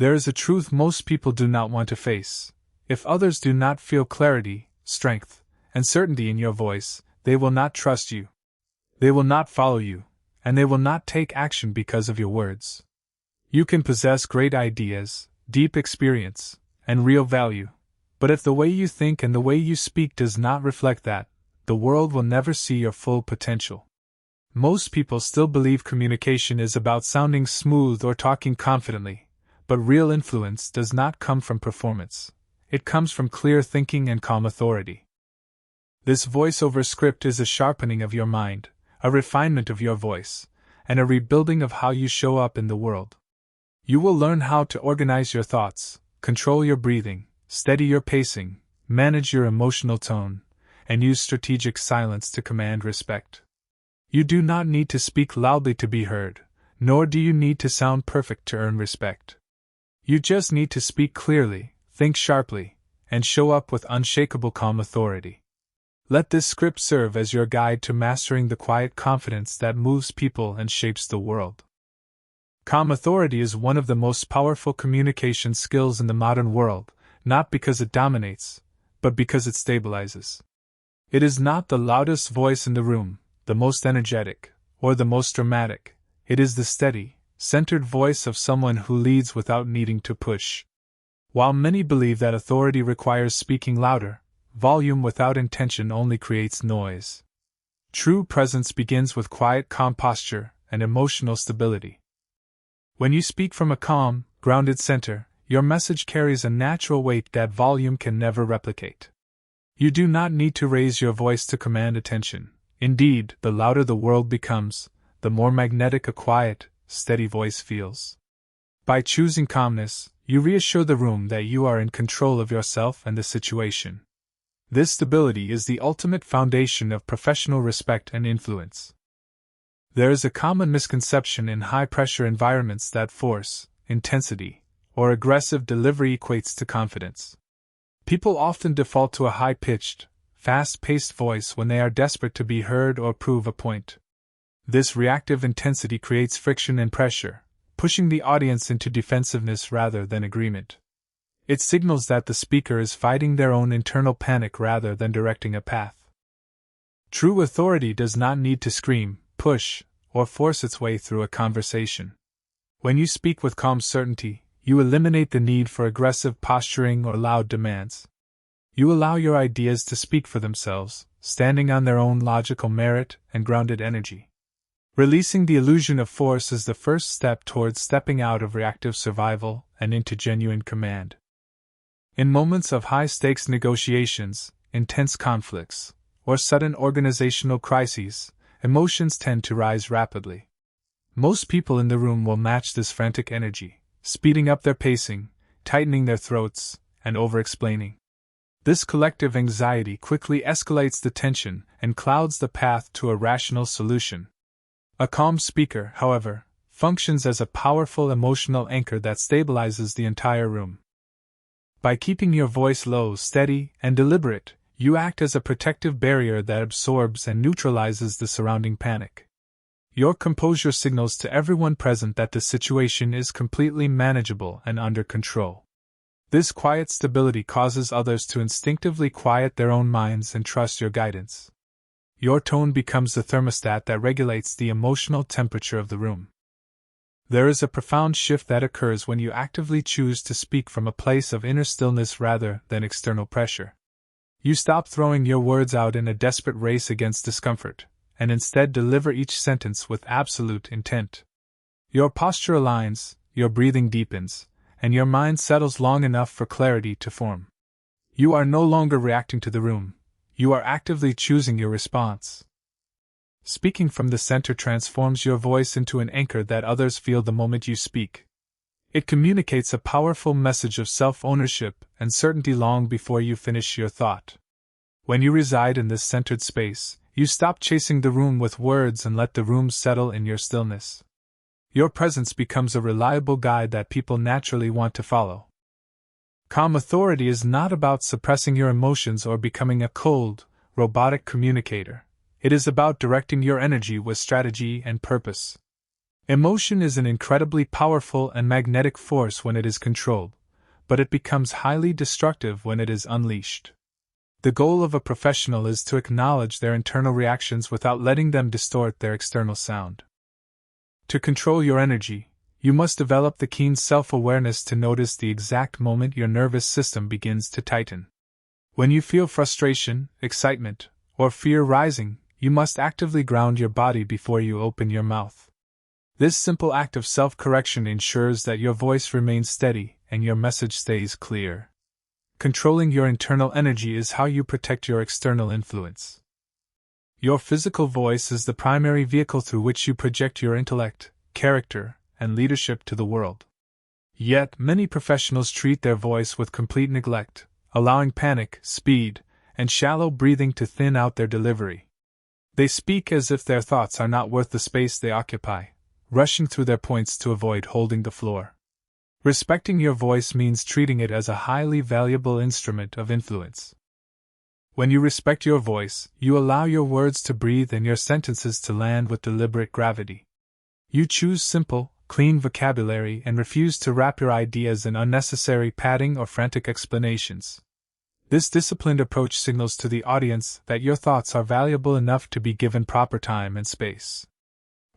There is a truth most people do not want to face. If others do not feel clarity, strength, and certainty in your voice, they will not trust you. They will not follow you, and they will not take action because of your words. You can possess great ideas, deep experience, and real value, but if the way you think and the way you speak does not reflect that, the world will never see your full potential. Most people still believe communication is about sounding smooth or talking confidently, but real influence does not come from performance. It comes from clear thinking and calm authority. This voiceover script is a sharpening of your mind, a refinement of your voice, and a rebuilding of how you show up in the world. You will learn how to organize your thoughts, control your breathing, steady your pacing, manage your emotional tone, and use strategic silence to command respect. You do not need to speak loudly to be heard, nor do you need to sound perfect to earn respect. You just need to speak clearly, think sharply, and show up with unshakable calm authority. Let this script serve as your guide to mastering the quiet confidence that moves people and shapes the world. Calm authority is one of the most powerful communication skills in the modern world, not because it dominates, but because it stabilizes. It is not the loudest voice in the room, the most energetic, or the most dramatic. It is the steady, centered voice of someone who leads without needing to push. While many believe that authority requires speaking louder, volume without intention only creates noise. True presence begins with quiet, calm posture and emotional stability. When you speak from a calm, grounded center, your message carries a natural weight that volume can never replicate. You do not need to raise your voice to command attention. Indeed, the louder the world becomes, the more magnetic a quiet, steady voice feels. By choosing calmness, you reassure the room that you are in control of yourself and the situation. This stability is the ultimate foundation of professional respect and influence. There is a common misconception in high-pressure environments that force, intensity, or aggressive delivery equates to confidence. People often default to a high-pitched, fast-paced voice when they are desperate to be heard or prove a point. This reactive intensity creates friction and pressure, pushing the audience into defensiveness rather than agreement. It signals that the speaker is fighting their own internal panic rather than directing a path. True authority does not need to scream, push, or force its way through a conversation. When you speak with calm certainty, you eliminate the need for aggressive posturing or loud demands. You allow your ideas to speak for themselves, standing on their own logical merit and grounded energy. Releasing the illusion of force is the first step towards stepping out of reactive survival and into genuine command. In moments of high-stakes negotiations, intense conflicts, or sudden organizational crises, emotions tend to rise rapidly. Most people in the room will match this frantic energy, speeding up their pacing, tightening their throats, and over-explaining. This collective anxiety quickly escalates the tension and clouds the path to a rational solution. A calm speaker, however, functions as a powerful emotional anchor that stabilizes the entire room. By keeping your voice low, steady, and deliberate, you act as a protective barrier that absorbs and neutralizes the surrounding panic. Your composure signals to everyone present that the situation is completely manageable and under control. This quiet stability causes others to instinctively quiet their own minds and trust your guidance. Your tone becomes the thermostat that regulates the emotional temperature of the room. There is a profound shift that occurs when you actively choose to speak from a place of inner stillness rather than external pressure. You stop throwing your words out in a desperate race against discomfort, and instead deliver each sentence with absolute intent. Your posture aligns, your breathing deepens, and your mind settles long enough for clarity to form. You are no longer reacting to the room, you are actively choosing your response. Speaking from the center transforms your voice into an anchor that others feel the moment you speak. It communicates a powerful message of self-ownership and certainty long before you finish your thought. When you reside in this centered space, you stop chasing the room with words and let the room settle in your stillness. Your presence becomes a reliable guide that people naturally want to follow. Calm authority is not about suppressing your emotions or becoming a cold, robotic communicator. It is about directing your energy with strategy and purpose. Emotion is an incredibly powerful and magnetic force when it is controlled, but it becomes highly destructive when it is unleashed. The goal of a professional is to acknowledge their internal reactions without letting them distort their external sound. To control your energy, you must develop the keen self-awareness to notice the exact moment your nervous system begins to tighten. When you feel frustration, excitement, or fear rising, you must actively ground your body before you open your mouth. This simple act of self-correction ensures that your voice remains steady and your message stays clear. Controlling your internal energy is how you protect your external influence. Your physical voice is the primary vehicle through which you project your intellect, character, and leadership to the world. Yet, many professionals treat their voice with complete neglect, allowing panic, speed, and shallow breathing to thin out their delivery. They speak as if their thoughts are not worth the space they occupy, rushing through their points to avoid holding the floor. Respecting your voice means treating it as a highly valuable instrument of influence. When you respect your voice, you allow your words to breathe and your sentences to land with deliberate gravity. You choose simple, clean vocabulary and refuse to wrap your ideas in unnecessary padding or frantic explanations. This disciplined approach signals to the audience that your thoughts are valuable enough to be given proper time and space.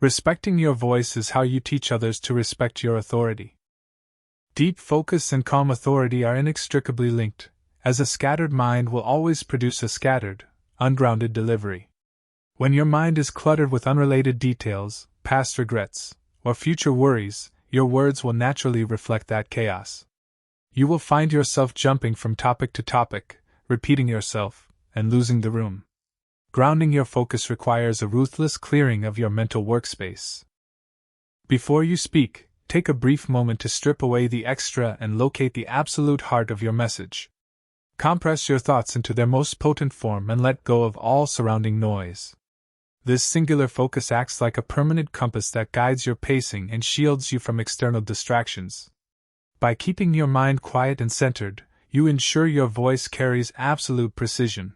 Respecting your voice is how you teach others to respect your authority. Deep focus and calm authority are inextricably linked, as a scattered mind will always produce a scattered, ungrounded delivery. When your mind is cluttered with unrelated details, past regrets, or future worries, your words will naturally reflect that chaos. You will find yourself jumping from topic to topic, repeating yourself, and losing the room. Grounding your focus requires a ruthless clearing of your mental workspace. Before you speak, take a brief moment to strip away the extra and locate the absolute heart of your message. Compress your thoughts into their most potent form and let go of all surrounding noise. This singular focus acts like a permanent compass that guides your pacing and shields you from external distractions. By keeping your mind quiet and centered, you ensure your voice carries absolute precision.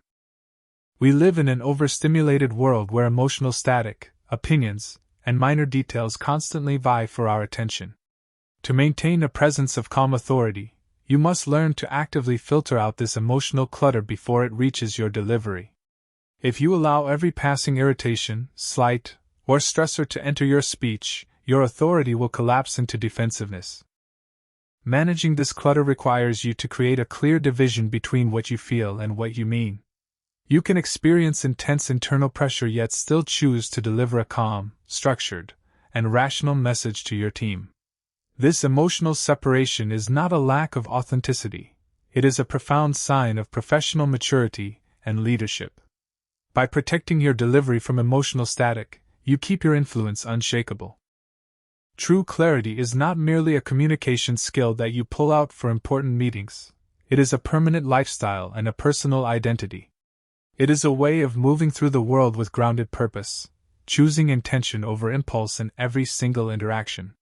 We live in an overstimulated world where emotional static, opinions, and minor details constantly vie for our attention. To maintain a presence of calm authority, you must learn to actively filter out this emotional clutter before it reaches your delivery. If you allow every passing irritation, slight, or stressor to enter your speech, your authority will collapse into defensiveness. Managing this clutter requires you to create a clear division between what you feel and what you mean. You can experience intense internal pressure yet still choose to deliver a calm, structured, and rational message to your team. This emotional separation is not a lack of authenticity, it is a profound sign of professional maturity and leadership. By protecting your delivery from emotional static, you keep your influence unshakable. True clarity is not merely a communication skill that you pull out for important meetings, it is a permanent lifestyle and a personal identity. It is a way of moving through the world with grounded purpose, choosing intention over impulse in every single interaction.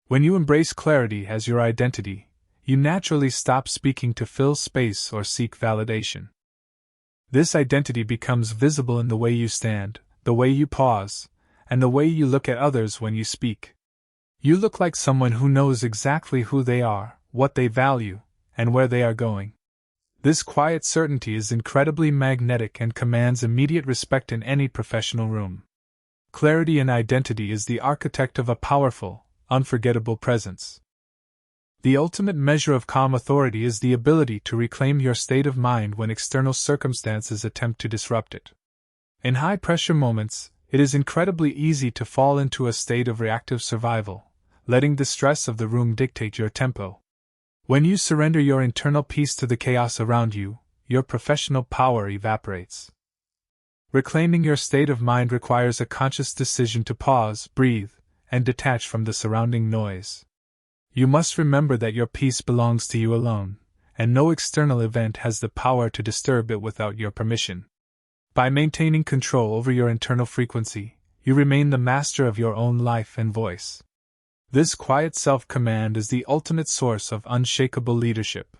When you embrace clarity as your identity, you naturally stop speaking to fill space or seek validation. This identity becomes visible in the way you stand, the way you pause, and the way you look at others when you speak. You look like someone who knows exactly who they are, what they value, and where they are going. This quiet certainty is incredibly magnetic and commands immediate respect in any professional room. Clarity and identity is the architect of a powerful, unforgettable presence. The ultimate measure of calm authority is the ability to reclaim your state of mind when external circumstances attempt to disrupt it. In high-pressure moments, it is incredibly easy to fall into a state of reactive survival, letting the stress of the room dictate your tempo. When you surrender your internal peace to the chaos around you, your professional power evaporates. Reclaiming your state of mind requires a conscious decision to pause, breathe, and detach from the surrounding noise. You must remember that your peace belongs to you alone, and no external event has the power to disturb it without your permission. By maintaining control over your internal frequency, you remain the master of your own life and voice. This quiet self-command is the ultimate source of unshakable leadership.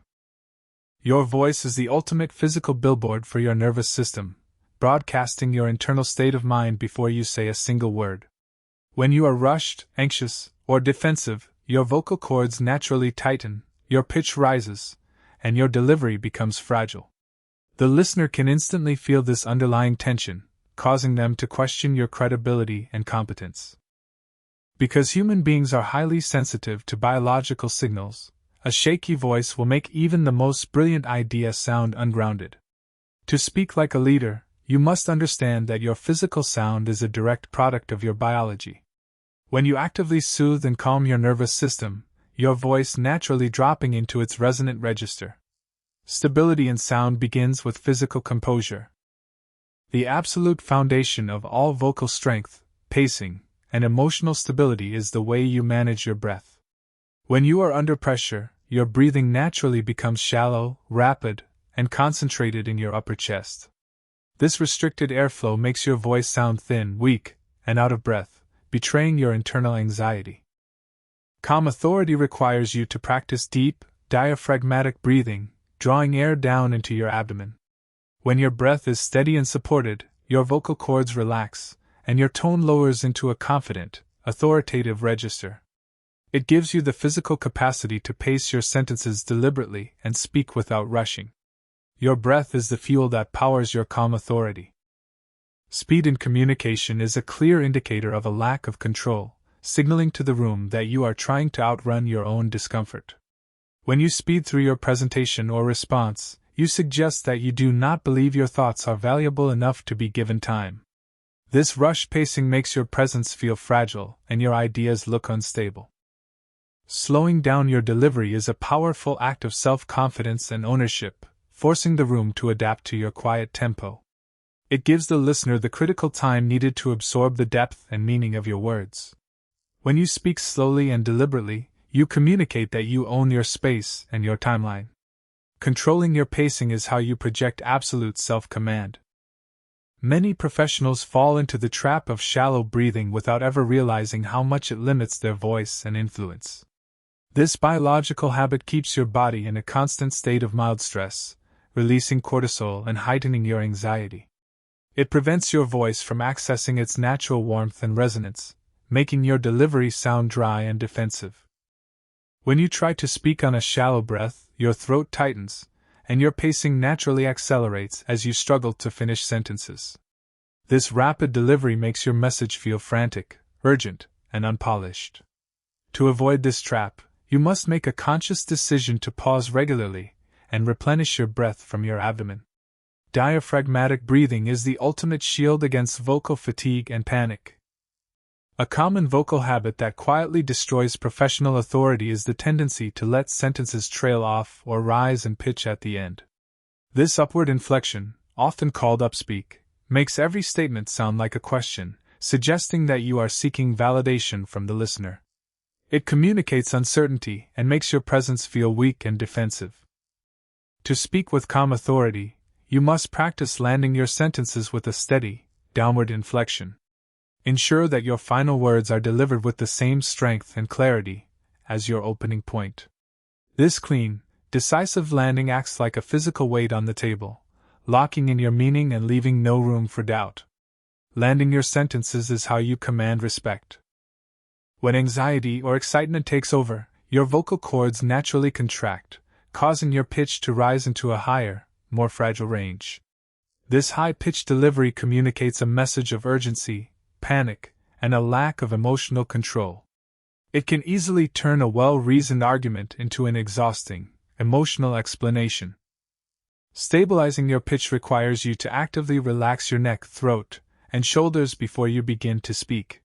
Your voice is the ultimate physical billboard for your nervous system, broadcasting your internal state of mind before you say a single word. When you are rushed, anxious, or defensive, your vocal cords naturally tighten, your pitch rises, and your delivery becomes fragile. The listener can instantly feel this underlying tension, causing them to question your credibility and competence. Because human beings are highly sensitive to biological signals, a shaky voice will make even the most brilliant idea sound ungrounded. To speak like a leader, you must understand that your physical sound is a direct product of your biology. When you actively soothe and calm your nervous system, your voice naturally dropping into its resonant register. Stability in sound begins with physical composure. The absolute foundation of all vocal strength, pacing, and emotional stability is the way you manage your breath. When you are under pressure, your breathing naturally becomes shallow, rapid, and concentrated in your upper chest. This restricted airflow makes your voice sound thin, weak, and out of breath, betraying your internal anxiety. Calm authority requires you to practice deep, diaphragmatic breathing, drawing air down into your abdomen. When your breath is steady and supported, your vocal cords relax, and your tone lowers into a confident, authoritative register. It gives you the physical capacity to pace your sentences deliberately and speak without rushing. Your breath is the fuel that powers your calm authority. Speed in communication is a clear indicator of a lack of control, signaling to the room that you are trying to outrun your own discomfort. When you speed through your presentation or response, you suggest that you do not believe your thoughts are valuable enough to be given time. This rush pacing makes your presence feel fragile and your ideas look unstable. Slowing down your delivery is a powerful act of self-confidence and ownership, forcing the room to adapt to your quiet tempo. It gives the listener the critical time needed to absorb the depth and meaning of your words. When you speak slowly and deliberately, you communicate that you own your space and your timeline. Controlling your pacing is how you project absolute self-command. Many professionals fall into the trap of shallow breathing without ever realizing how much it limits their voice and influence. This biological habit keeps your body in a constant state of mild stress, releasing cortisol and heightening your anxiety. It prevents your voice from accessing its natural warmth and resonance, making your delivery sound dry and defensive. When you try to speak on a shallow breath, your throat tightens, and your pacing naturally accelerates as you struggle to finish sentences. This rapid delivery makes your message feel frantic, urgent, and unpolished. To avoid this trap, you must make a conscious decision to pause regularly and replenish your breath from your abdomen. Diaphragmatic breathing is the ultimate shield against vocal fatigue and panic. A common vocal habit that quietly destroys professional authority is the tendency to let sentences trail off or rise in pitch at the end. This upward inflection, often called upspeak, makes every statement sound like a question, suggesting that you are seeking validation from the listener. It communicates uncertainty and makes your presence feel weak and defensive. To speak with calm authority, you must practice landing your sentences with a steady, downward inflection. Ensure that your final words are delivered with the same strength and clarity as your opening point. This clean, decisive landing acts like a physical weight on the table, locking in your meaning and leaving no room for doubt. Landing your sentences is how you command respect. When anxiety or excitement takes over, your vocal cords naturally contract, causing your pitch to rise into a higher, more fragile range. This high-pitched delivery communicates a message of urgency, panic, and a lack of emotional control. It can easily turn a well-reasoned argument into an exhausting, emotional explanation. Stabilizing your pitch requires you to actively relax your neck, throat, and shoulders before you begin to speak.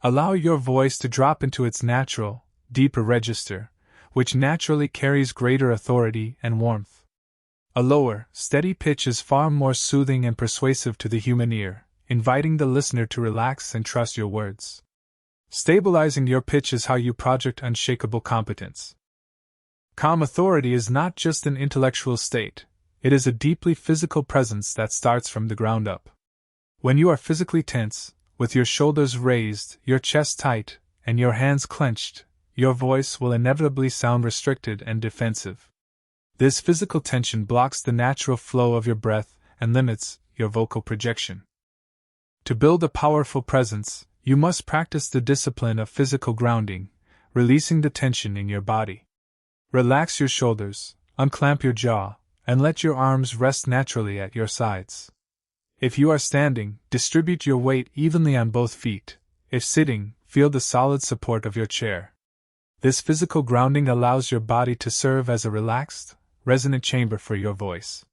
Allow your voice to drop into its natural, deeper register, which naturally carries greater authority and warmth. A lower, steady pitch is far more soothing and persuasive to the human ear, inviting the listener to relax and trust your words. Stabilizing your pitch is how you project unshakable competence. Calm authority is not just an intellectual state, it is a deeply physical presence that starts from the ground up. When you are physically tense, with your shoulders raised, your chest tight, and your hands clenched, your voice will inevitably sound restricted and defensive. This physical tension blocks the natural flow of your breath and limits your vocal projection. To build a powerful presence, You must practice the discipline of physical grounding, releasing the tension in your body. Relax your shoulders, unclamp your jaw, and let your arms rest naturally at your sides. If you are standing, distribute your weight evenly on both feet. If sitting, feel the solid support of your chair. This physical grounding allows your body to serve as a relaxed, resonant chamber for your voice.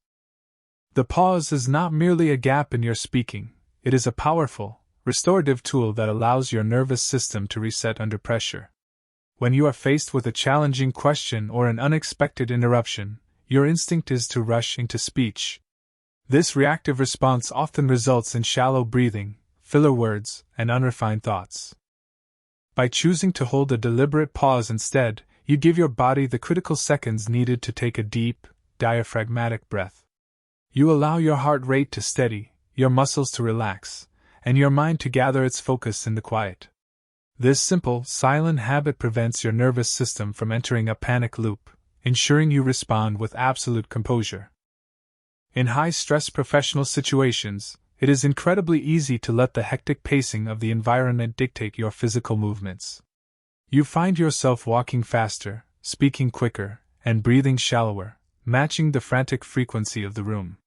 The pause is not merely a gap in your speaking, it is a powerful, restorative tool that allows your nervous system to reset under pressure. When you are faced with a challenging question or an unexpected interruption, your instinct is to rush into speech. This reactive response often results in shallow breathing, filler words, and unrefined thoughts. By choosing to hold a deliberate pause instead, you give your body the critical seconds needed to take a deep, diaphragmatic breath. You allow your heart rate to steady, your muscles to relax, and your mind to gather its focus in the quiet. This simple, silent habit prevents your nervous system from entering a panic loop, ensuring you respond with absolute composure. In high-stress professional situations, it is incredibly easy to let the hectic pacing of the environment dictate your physical movements. You find yourself walking faster, speaking quicker, and breathing shallower, matching the frantic frequency of the room.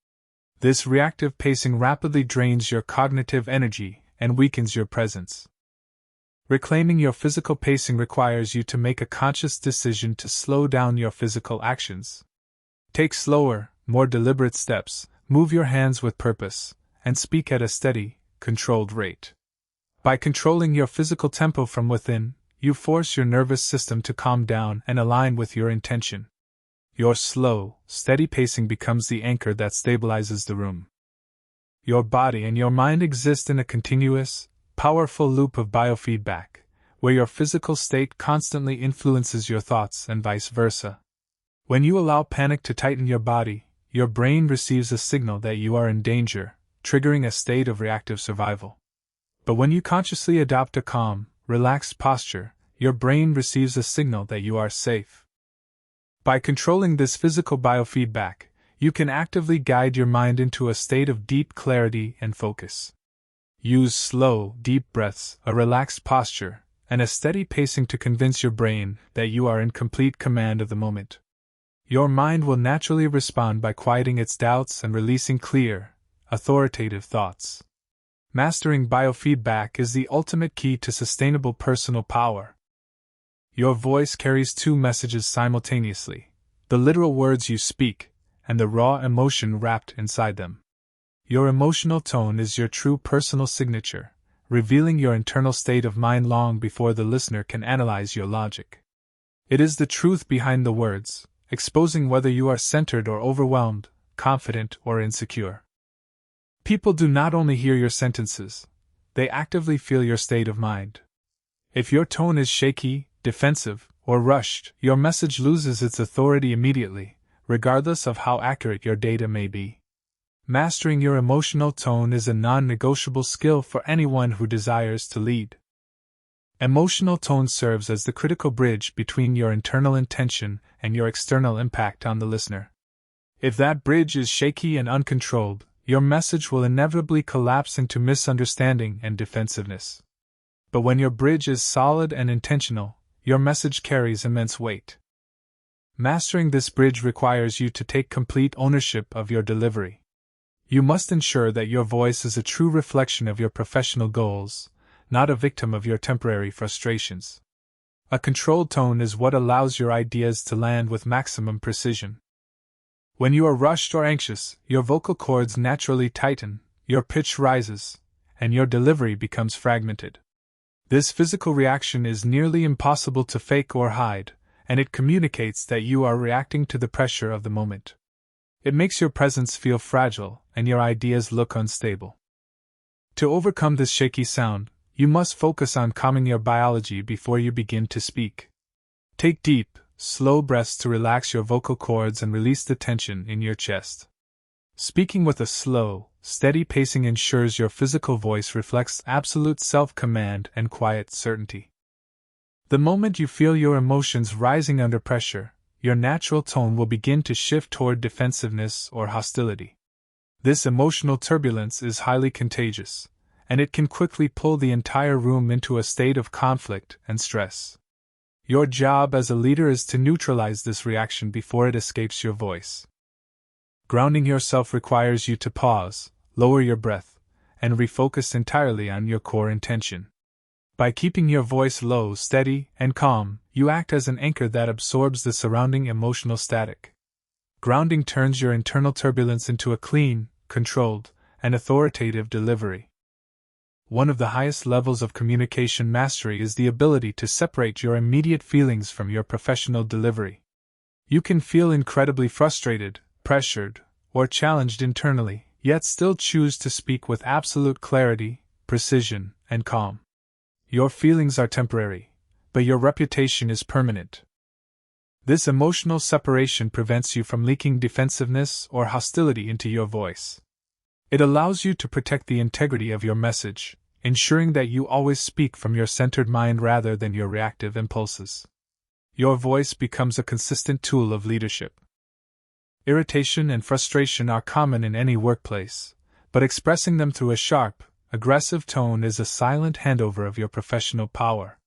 This reactive pacing rapidly drains your cognitive energy and weakens your presence. Reclaiming your physical pacing requires you to make a conscious decision to slow down your physical actions. Take slower, more deliberate steps, move your hands with purpose, and speak at a steady, controlled rate. By controlling your physical tempo from within, you force your nervous system to calm down and align with your intention. Your slow, steady pacing becomes the anchor that stabilizes the room. Your body and your mind exist in a continuous, powerful loop of biofeedback, where your physical state constantly influences your thoughts and vice versa. When you allow panic to tighten your body, your brain receives a signal that you are in danger, triggering a state of reactive survival. But when you consciously adopt a calm, relaxed posture, your brain receives a signal that you are safe. By controlling this physical biofeedback, you can actively guide your mind into a state of deep clarity and focus. Use slow, deep breaths, a relaxed posture, and a steady pacing to convince your brain that you are in complete command of the moment. Your mind will naturally respond by quieting its doubts and releasing clear, authoritative thoughts. Mastering biofeedback is the ultimate key to sustainable personal power. Your voice carries two messages simultaneously: the literal words you speak, and the raw emotion wrapped inside them. Your emotional tone is your true personal signature, revealing your internal state of mind long before the listener can analyze your logic. It is the truth behind the words, exposing whether you are centered or overwhelmed, confident or insecure. People do not only hear your sentences, they actively feel your state of mind. If your tone is shaky, defensive, or rushed, your message loses its authority immediately, regardless of how accurate your data may be. Mastering your emotional tone is a non-negotiable skill for anyone who desires to lead. Emotional tone serves as the critical bridge between your internal intention and your external impact on the listener. If that bridge is shaky and uncontrolled, your message will inevitably collapse into misunderstanding and defensiveness. But when your bridge is solid and intentional, your message carries immense weight. Mastering this bridge requires you to take complete ownership of your delivery. You must ensure that your voice is a true reflection of your professional goals, not a victim of your temporary frustrations. A controlled tone is what allows your ideas to land with maximum precision. When you are rushed or anxious, your vocal cords naturally tighten, your pitch rises, and your delivery becomes fragmented. This physical reaction is nearly impossible to fake or hide, and it communicates that you are reacting to the pressure of the moment. It makes your presence feel fragile and your ideas look unstable. To overcome this shaky sound, you must focus on calming your biology before you begin to speak. Take deep, slow breaths to relax your vocal cords and release the tension in your chest. Speaking with a slow, steady pacing ensures your physical voice reflects absolute self-command and quiet certainty. The moment you feel your emotions rising under pressure, your natural tone will begin to shift toward defensiveness or hostility. This emotional turbulence is highly contagious, and it can quickly pull the entire room into a state of conflict and stress. Your job as a leader is to neutralize this reaction before it escapes your voice. Grounding yourself requires you to pause, lower your breath, and refocus entirely on your core intention. By keeping your voice low, steady, and calm, you act as an anchor that absorbs the surrounding emotional static. Grounding turns your internal turbulence into a clean, controlled, and authoritative delivery. One of the highest levels of communication mastery is the ability to separate your immediate feelings from your professional delivery. You can feel incredibly frustrated, pressured, or challenged internally, yet still choose to speak with absolute clarity, precision, and calm. Your feelings are temporary, but your reputation is permanent. This emotional separation prevents you from leaking defensiveness or hostility into your voice. It allows you to protect the integrity of your message, ensuring that you always speak from your centered mind rather than your reactive impulses. Your voice becomes a consistent tool of leadership. Irritation and frustration are common in any workplace, but expressing them through a sharp, aggressive tone is a silent handover of your professional power.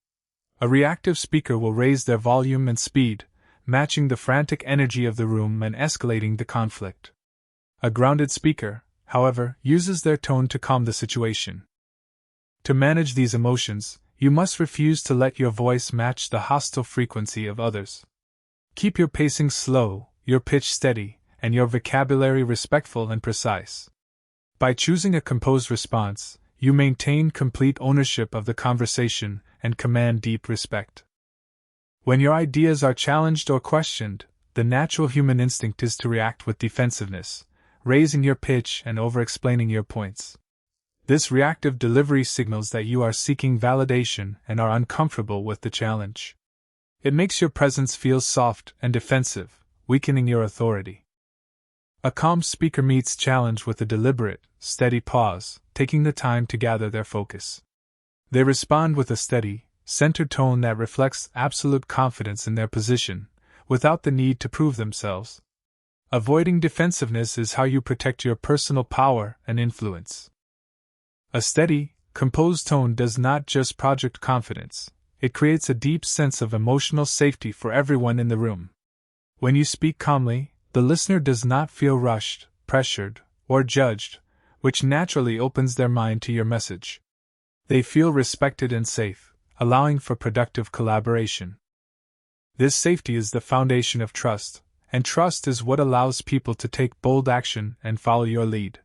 A reactive speaker will raise their volume and speed, matching the frantic energy of the room and escalating the conflict. A grounded speaker, however, uses their tone to calm the situation. To manage these emotions, you must refuse to let your voice match the hostile frequency of others. Keep your pacing slow, your pitch steady, and your vocabulary respectful and precise. By choosing a composed response, you maintain complete ownership of the conversation and command deep respect. When your ideas are challenged or questioned, the natural human instinct is to react with defensiveness, raising your pitch and over-explaining your points. This reactive delivery signals that you are seeking validation and are uncomfortable with the challenge. It makes your presence feel soft and defensive, weakening your authority. A calm speaker meets challenge with a deliberate, steady pause, taking the time to gather their focus. They respond with a steady, centered tone that reflects absolute confidence in their position, without the need to prove themselves. Avoiding defensiveness is how you protect your personal power and influence. A steady, composed tone does not just project confidence, it creates a deep sense of emotional safety for everyone in the room. When you speak calmly, the listener does not feel rushed, pressured, or judged, which naturally opens their mind to your message. They feel respected and safe, allowing for productive collaboration. This safety is the foundation of trust, and trust is what allows people to take bold action and follow your lead.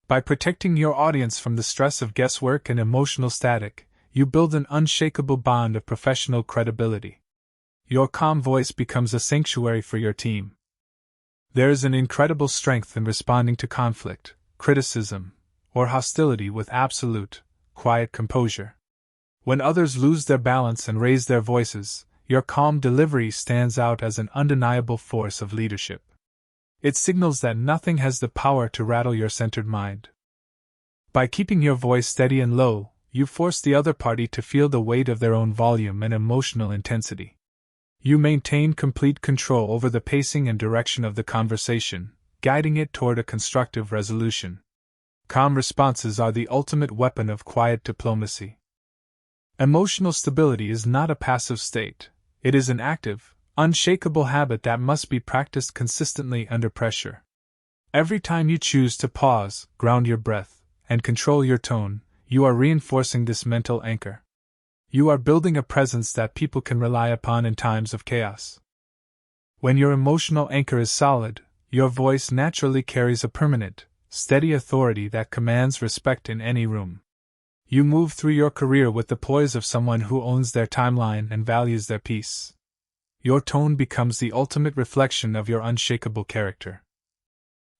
By protecting your audience from the stress of guesswork and emotional static, you build an unshakable bond of professional credibility. Your calm voice becomes a sanctuary for your team. There is an incredible strength in responding to conflict, criticism, or hostility with absolute, quiet composure. When others lose their balance and raise their voices, your calm delivery stands out as an undeniable force of leadership. It signals that nothing has the power to rattle your centered mind. By keeping your voice steady and low, you force the other party to feel the weight of their own volume and emotional intensity. You maintain complete control over the pacing and direction of the conversation, guiding it toward a constructive resolution. Calm responses are the ultimate weapon of quiet diplomacy. Emotional stability is not a passive state, it is an active, unshakable habit that must be practiced consistently under pressure. Every time you choose to pause, ground your breath, and control your tone, you are reinforcing this mental anchor. You are building a presence that people can rely upon in times of chaos. When your emotional anchor is solid, your voice naturally carries a permanent, steady authority that commands respect in any room. You move through your career with the poise of someone who owns their timeline and values their peace. Your tone becomes the ultimate reflection of your unshakable character.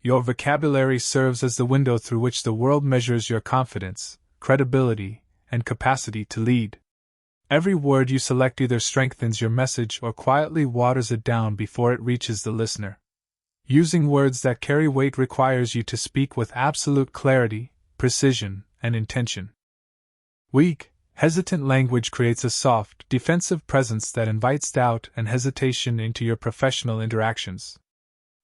Your vocabulary serves as the window through which the world measures your confidence, credibility, and capacity to lead. Every word you select either strengthens your message or quietly waters it down before it reaches the listener. Using words that carry weight requires you to speak with absolute clarity, precision, and intention. Weak, hesitant language creates a soft, defensive presence that invites doubt and hesitation into your professional interactions.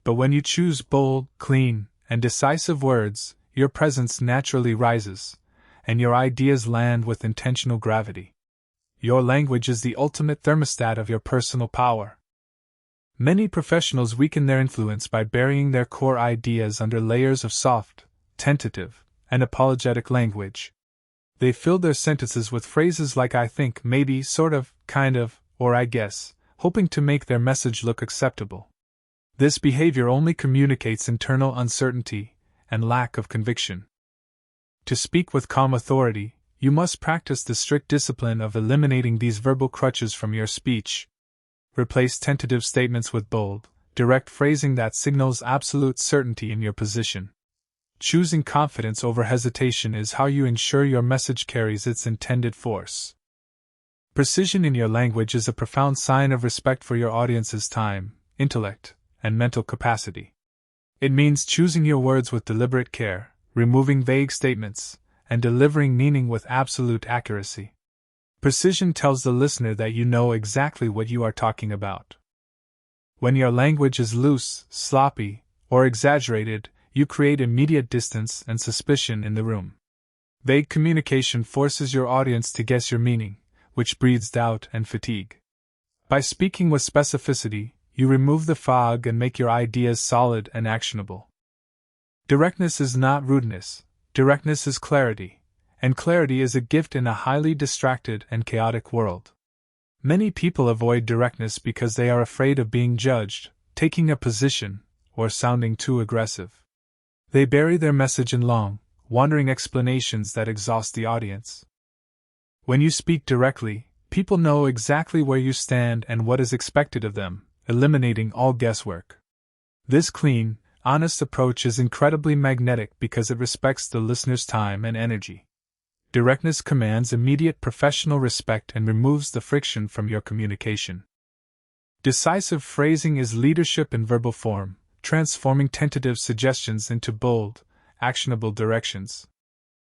But when you choose bold, clean, and decisive words, your presence naturally rises, and your ideas land with intentional gravity. Your language is the ultimate thermostat of your personal power. Many professionals weaken their influence by burying their core ideas under layers of soft, tentative, and apologetic language. They fill their sentences with phrases like I think, maybe, sort of, kind of, or I guess, hoping to make their message look acceptable. This behavior only communicates internal uncertainty and lack of conviction. To speak with calm authority, you must practice the strict discipline of eliminating these verbal crutches from your speech. Replace tentative statements with bold, direct phrasing that signals absolute certainty in your position. Choosing confidence over hesitation is how you ensure your message carries its intended force. Precision in your language is a profound sign of respect for your audience's time, intellect, and mental capacity. It means choosing your words with deliberate care, removing vague statements, and delivering meaning with absolute accuracy. Precision tells the listener that you know exactly what you are talking about. When your language is loose, sloppy, or exaggerated, you create immediate distance and suspicion in the room. Vague communication forces your audience to guess your meaning, which breeds doubt and fatigue. By speaking with specificity, you remove the fog and make your ideas solid and actionable. Directness is not rudeness, directness is clarity, and clarity is a gift in a highly distracted and chaotic world. Many people avoid directness because they are afraid of being judged, taking a position, or sounding too aggressive. They bury their message in long, wandering explanations that exhaust the audience. When you speak directly, people know exactly where you stand and what is expected of them, eliminating all guesswork. This clean, honest approach is incredibly magnetic because it respects the listener's time and energy. Directness commands immediate professional respect and removes the friction from your communication. Decisive phrasing is leadership in verbal form, transforming tentative suggestions into bold, actionable directions.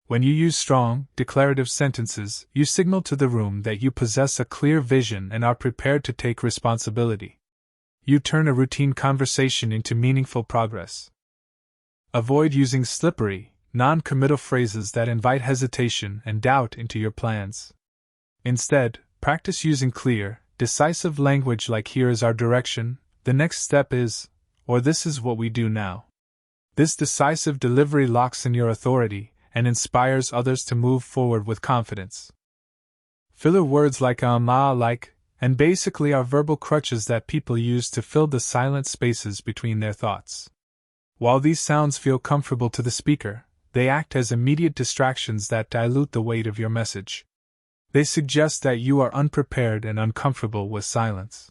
When you use strong, declarative sentences, you signal to the room that you possess a clear vision and are prepared to take responsibility. You turn a routine conversation into meaningful progress. Avoid using slippery, non-committal phrases that invite hesitation and doubt into your plans. Instead, practice using clear, decisive language like here is our direction, the next step is, or this is what we do now. This decisive delivery locks in your authority and inspires others to move forward with confidence. Filler words like like, and basically are verbal crutches that people use to fill the silent spaces between their thoughts. While these sounds feel comfortable to the speaker, they act as immediate distractions that dilute the weight of your message. They suggest that you are unprepared and uncomfortable with silence.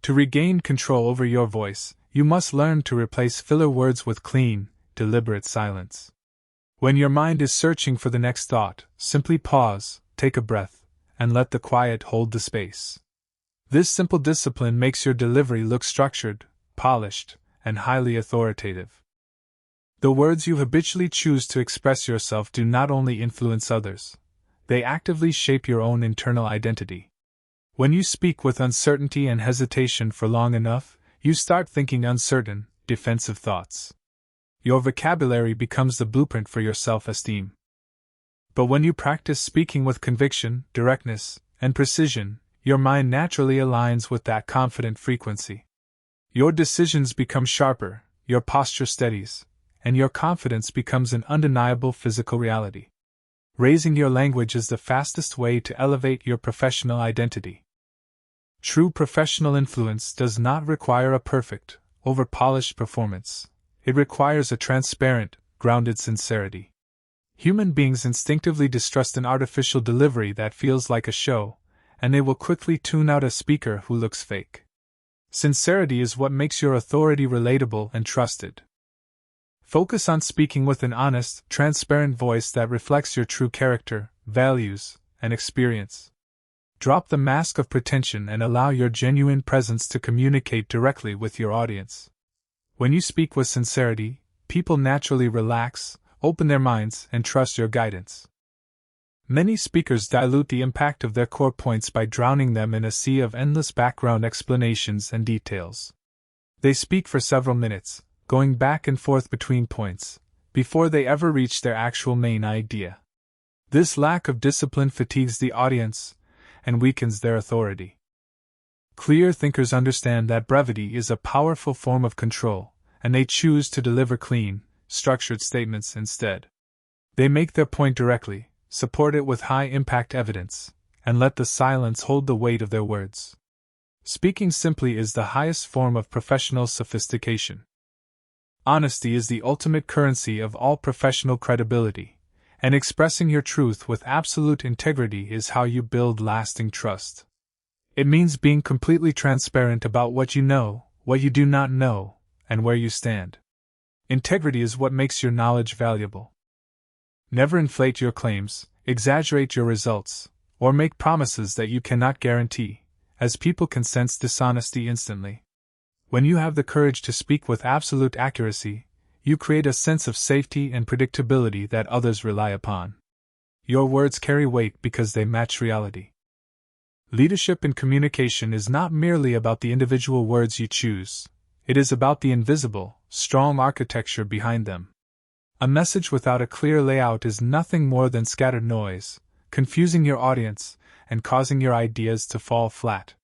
To regain control over your voice, you must learn to replace filler words with clean, deliberate silence. When your mind is searching for the next thought, simply pause, take a breath, and let the quiet hold the space. This simple discipline makes your delivery look structured, polished, and highly authoritative. The words you habitually choose to express yourself do not only influence others, they actively shape your own internal identity. When you speak with uncertainty and hesitation for long enough, you start thinking uncertain, defensive thoughts. Your vocabulary becomes the blueprint for your self-esteem. But when you practice speaking with conviction, directness, and precision, your mind naturally aligns with that confident frequency. Your decisions become sharper, your posture steadies, and your confidence becomes an undeniable physical reality. Raising your language is the fastest way to elevate your professional identity. True professional influence does not require a perfect, over-polished performance. It requires a transparent, grounded sincerity. Human beings instinctively distrust an artificial delivery that feels like a show, and they will quickly tune out a speaker who looks fake. Sincerity is what makes your authority relatable and trusted. Focus on speaking with an honest, transparent voice that reflects your true character, values, and experience. Drop the mask of pretension and allow your genuine presence to communicate directly with your audience. When you speak with sincerity, people naturally relax, open their minds, and trust your guidance. Many speakers dilute the impact of their core points by drowning them in a sea of endless background explanations and details. They speak for several minutes, going back and forth between points, before they ever reach their actual main idea. This lack of discipline fatigues the audience and weakens their authority. Clear thinkers understand that brevity is a powerful form of control, and they choose to deliver clean, structured statements instead. They make their point directly, support it with high-impact evidence, and let the silence hold the weight of their words. Speaking simply is the highest form of professional sophistication. Honesty is the ultimate currency of all professional credibility, and expressing your truth with absolute integrity is how you build lasting trust. It means being completely transparent about what you know, what you do not know, and where you stand. Integrity is what makes your knowledge valuable. Never inflate your claims, exaggerate your results, or make promises that you cannot guarantee, as people can sense dishonesty instantly. When you have the courage to speak with absolute accuracy, you create a sense of safety and predictability that others rely upon. Your words carry weight because they match reality. Leadership in communication is not merely about the individual words you choose, it is about the invisible, strong architecture behind them. A message without a clear layout is nothing more than scattered noise, confusing your audience and causing your ideas to fall flat.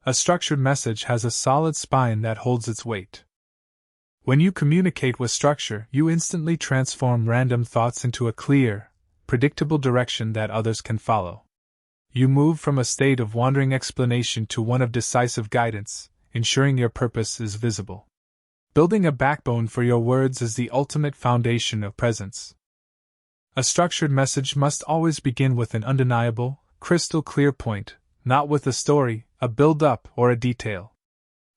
A structured message has a solid spine that holds its weight. When you communicate with structure, you instantly transform random thoughts into a clear, predictable direction that others can follow. You move from a state of wandering explanation to one of decisive guidance, ensuring your purpose is visible. Building a backbone for your words is the ultimate foundation of presence. A structured message must always begin with an undeniable, crystal clear point, not with a story, a build-up, or a detail.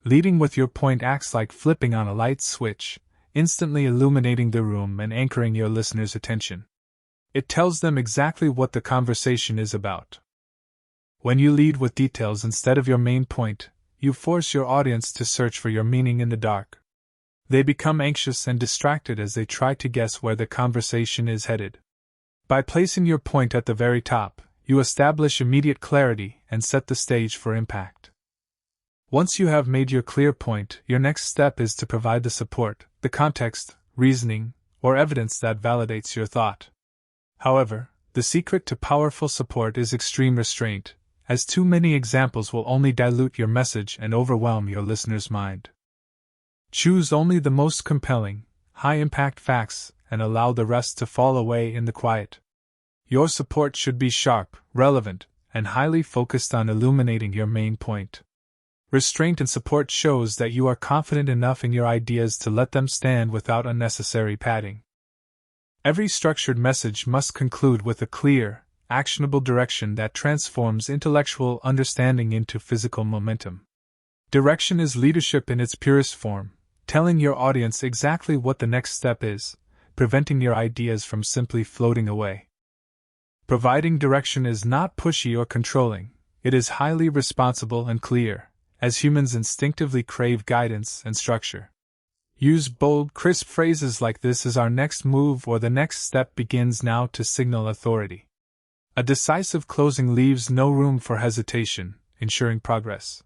Leading with your point acts like flipping on a light switch, instantly illuminating the room and anchoring your listeners' attention. It tells them exactly what the conversation is about. When you lead with details instead of your main point, you force your audience to search for your meaning in the dark. They become anxious and distracted as they try to guess where the conversation is headed. By placing your point at the very top, you establish immediate clarity and set the stage for impact. Once you have made your clear point, your next step is to provide the support, the context, reasoning, or evidence that validates your thought. However, the secret to powerful support is extreme restraint, as too many examples will only dilute your message and overwhelm your listener's mind. Choose only the most compelling, high-impact facts and allow the rest to fall away in the quiet. Your support should be sharp, relevant, and highly focused on illuminating your main point. Restraint and support shows that you are confident enough in your ideas to let them stand without unnecessary padding. Every structured message must conclude with a clear, actionable direction that transforms intellectual understanding into physical momentum. Direction is leadership in its purest form, telling your audience exactly what the next step is, preventing your ideas from simply floating away. Providing direction is not pushy or controlling, it is highly responsible and clear, as humans instinctively crave guidance and structure. Use bold, crisp phrases like "this is our next move" or "the next step begins now" to signal authority. A decisive closing leaves no room for hesitation, ensuring progress.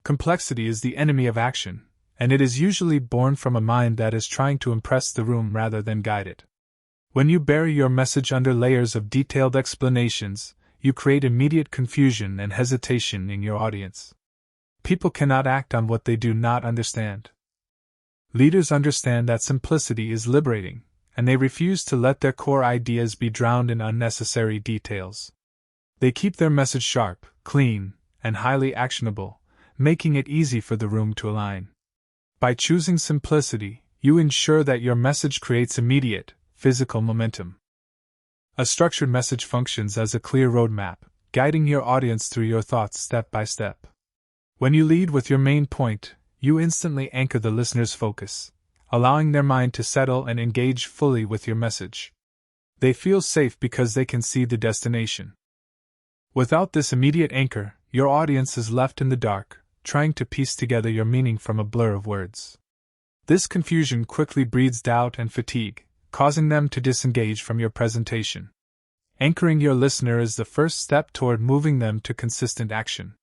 Complexity is the enemy of action, and it is usually born from a mind that is trying to impress the room rather than guide it. When you bury your message under layers of detailed explanations, you create immediate confusion and hesitation in your audience. People cannot act on what they do not understand. Leaders understand that simplicity is liberating, and they refuse to let their core ideas be drowned in unnecessary details. They keep their message sharp, clean, and highly actionable, making it easy for the room to align. By choosing simplicity, you ensure that your message creates immediate, physical momentum. A structured message functions as a clear roadmap, guiding your audience through your thoughts step by step. When you lead with your main point, you instantly anchor the listener's focus, allowing their mind to settle and engage fully with your message. They feel safe because they can see the destination. Without this immediate anchor, your audience is left in the dark, trying to piece together your meaning from a blur of words. This confusion quickly breeds doubt and fatigue, causing them to disengage from your presentation. Anchoring your listener is the first step toward moving them to consistent action.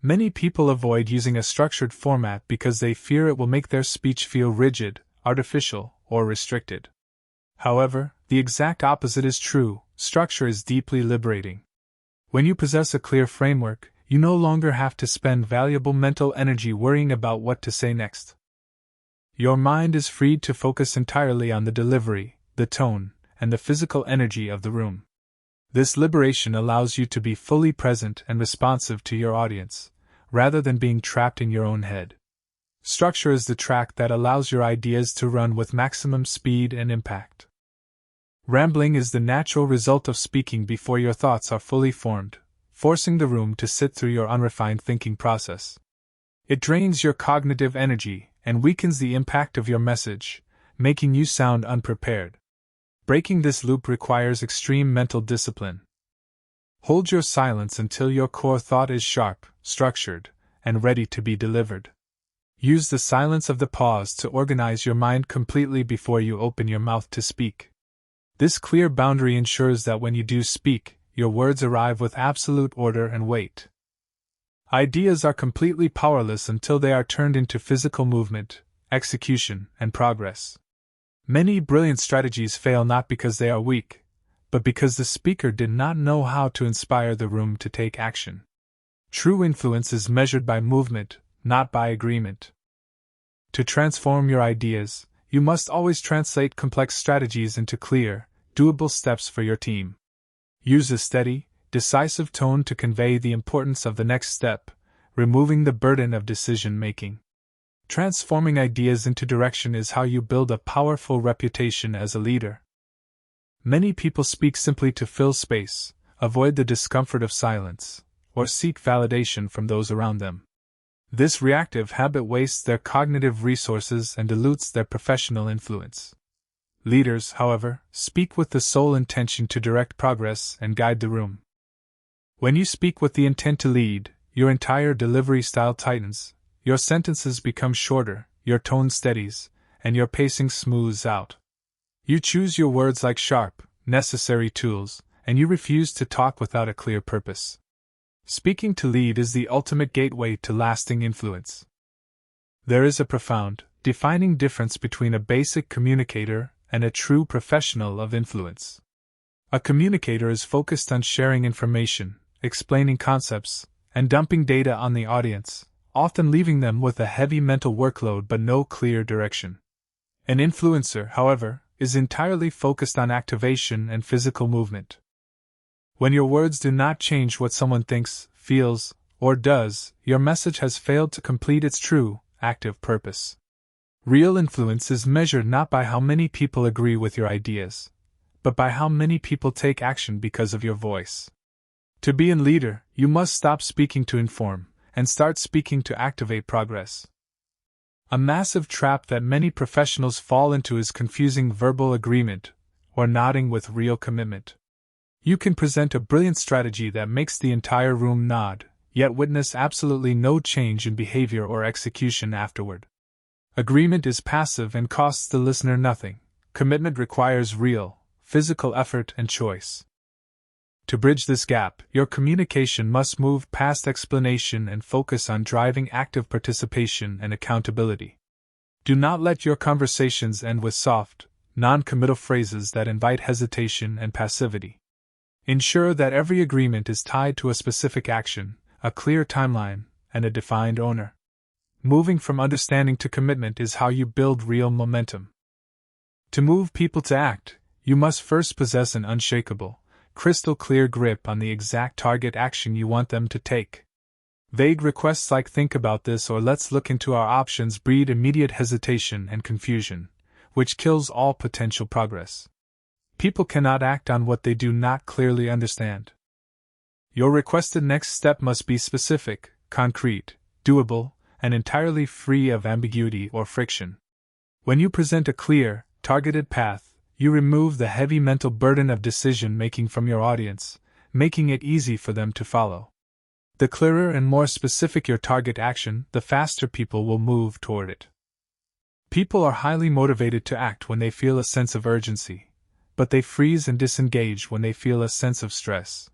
Many people avoid using a structured format because they fear it will make their speech feel rigid, artificial, or restricted. However, The exact opposite is true. Structure is deeply liberating. When you possess a clear framework, you no longer have to spend valuable mental energy worrying about what to say next. Your mind is freed to focus entirely on the delivery, the tone, and the physical energy of the room. This liberation allows you to be fully present and responsive to your audience, rather than being trapped in your own head. Structure is the track that allows your ideas to run with maximum speed and impact. Rambling is the natural result of speaking before your thoughts are fully formed, forcing the room to sit through your unrefined thinking process. It drains your cognitive energy and weakens the impact of your message, making you sound unprepared. Breaking this loop requires extreme mental discipline. Hold your silence until your core thought is sharp, structured, and ready to be delivered. Use the silence of the pause to organize your mind completely before you open your mouth to speak. This clear boundary ensures that when you do speak, your words arrive with absolute order and weight. Ideas are completely powerless until they are turned into physical movement, execution, and progress. Many brilliant strategies fail not because they are weak, but because the speaker did not know how to inspire the room to take action. True influence is measured by movement, not by agreement. To transform your ideas, you must always translate complex strategies into clear, doable steps for your team. Use a steady, decisive tone to convey the importance of the next step, removing the burden of decision-making. Transforming ideas into direction is how you build a powerful reputation as a leader. Many people speak simply to fill space, avoid the discomfort of silence, or seek validation from those around them. This reactive habit wastes their cognitive resources and dilutes their professional influence. Leaders, however, speak with the sole intention to direct progress and guide the room. When you speak with the intent to lead, your entire delivery style tightens, your sentences become shorter, your tone steadies, and your pacing smooths out. You choose your words like sharp, necessary tools, and you refuse to talk without a clear purpose. Speaking to lead is the ultimate gateway to lasting influence. There is a profound, defining difference between a basic communicator and a true professional of influence. A communicator is focused on sharing information, explaining concepts, and dumping data on the audience, often leaving them with a heavy mental workload but no clear direction. An influencer, however, is entirely focused on activation and physical movement. When your words do not change what someone thinks, feels, or does, your message has failed to complete its true, active purpose. Real influence is measured not by how many people agree with your ideas, but by how many people take action because of your voice. To be a leader, you must stop speaking to inform, and start speaking to activate progress. A massive trap that many professionals fall into is confusing verbal agreement, or nodding with real commitment. You can present a brilliant strategy that makes the entire room nod, yet witness absolutely no change in behavior or execution afterward. Agreement is passive and costs the listener nothing. Commitment requires real, physical effort and choice. To bridge this gap, your communication must move past explanation and focus on driving active participation and accountability. Do not let your conversations end with soft, non-committal phrases that invite hesitation and passivity. Ensure that every agreement is tied to a specific action, a clear timeline, and a defined owner. Moving from understanding to commitment is how you build real momentum. To move people to act, you must first possess an unshakable, crystal clear grip on the exact target action you want them to take. Vague requests like "think about this" or "let's look into our options" breed immediate hesitation and confusion, which kills all potential progress. People cannot act on what they do not clearly understand. Your requested next step must be specific, concrete, doable, and entirely free of ambiguity or friction. When you present a clear, targeted path, you remove the heavy mental burden of decision-making from your audience, making it easy for them to follow. The clearer and more specific your target action, the faster people will move toward it. People are highly motivated to act when they feel a sense of urgency, but they freeze and disengage when they feel a sense of stress.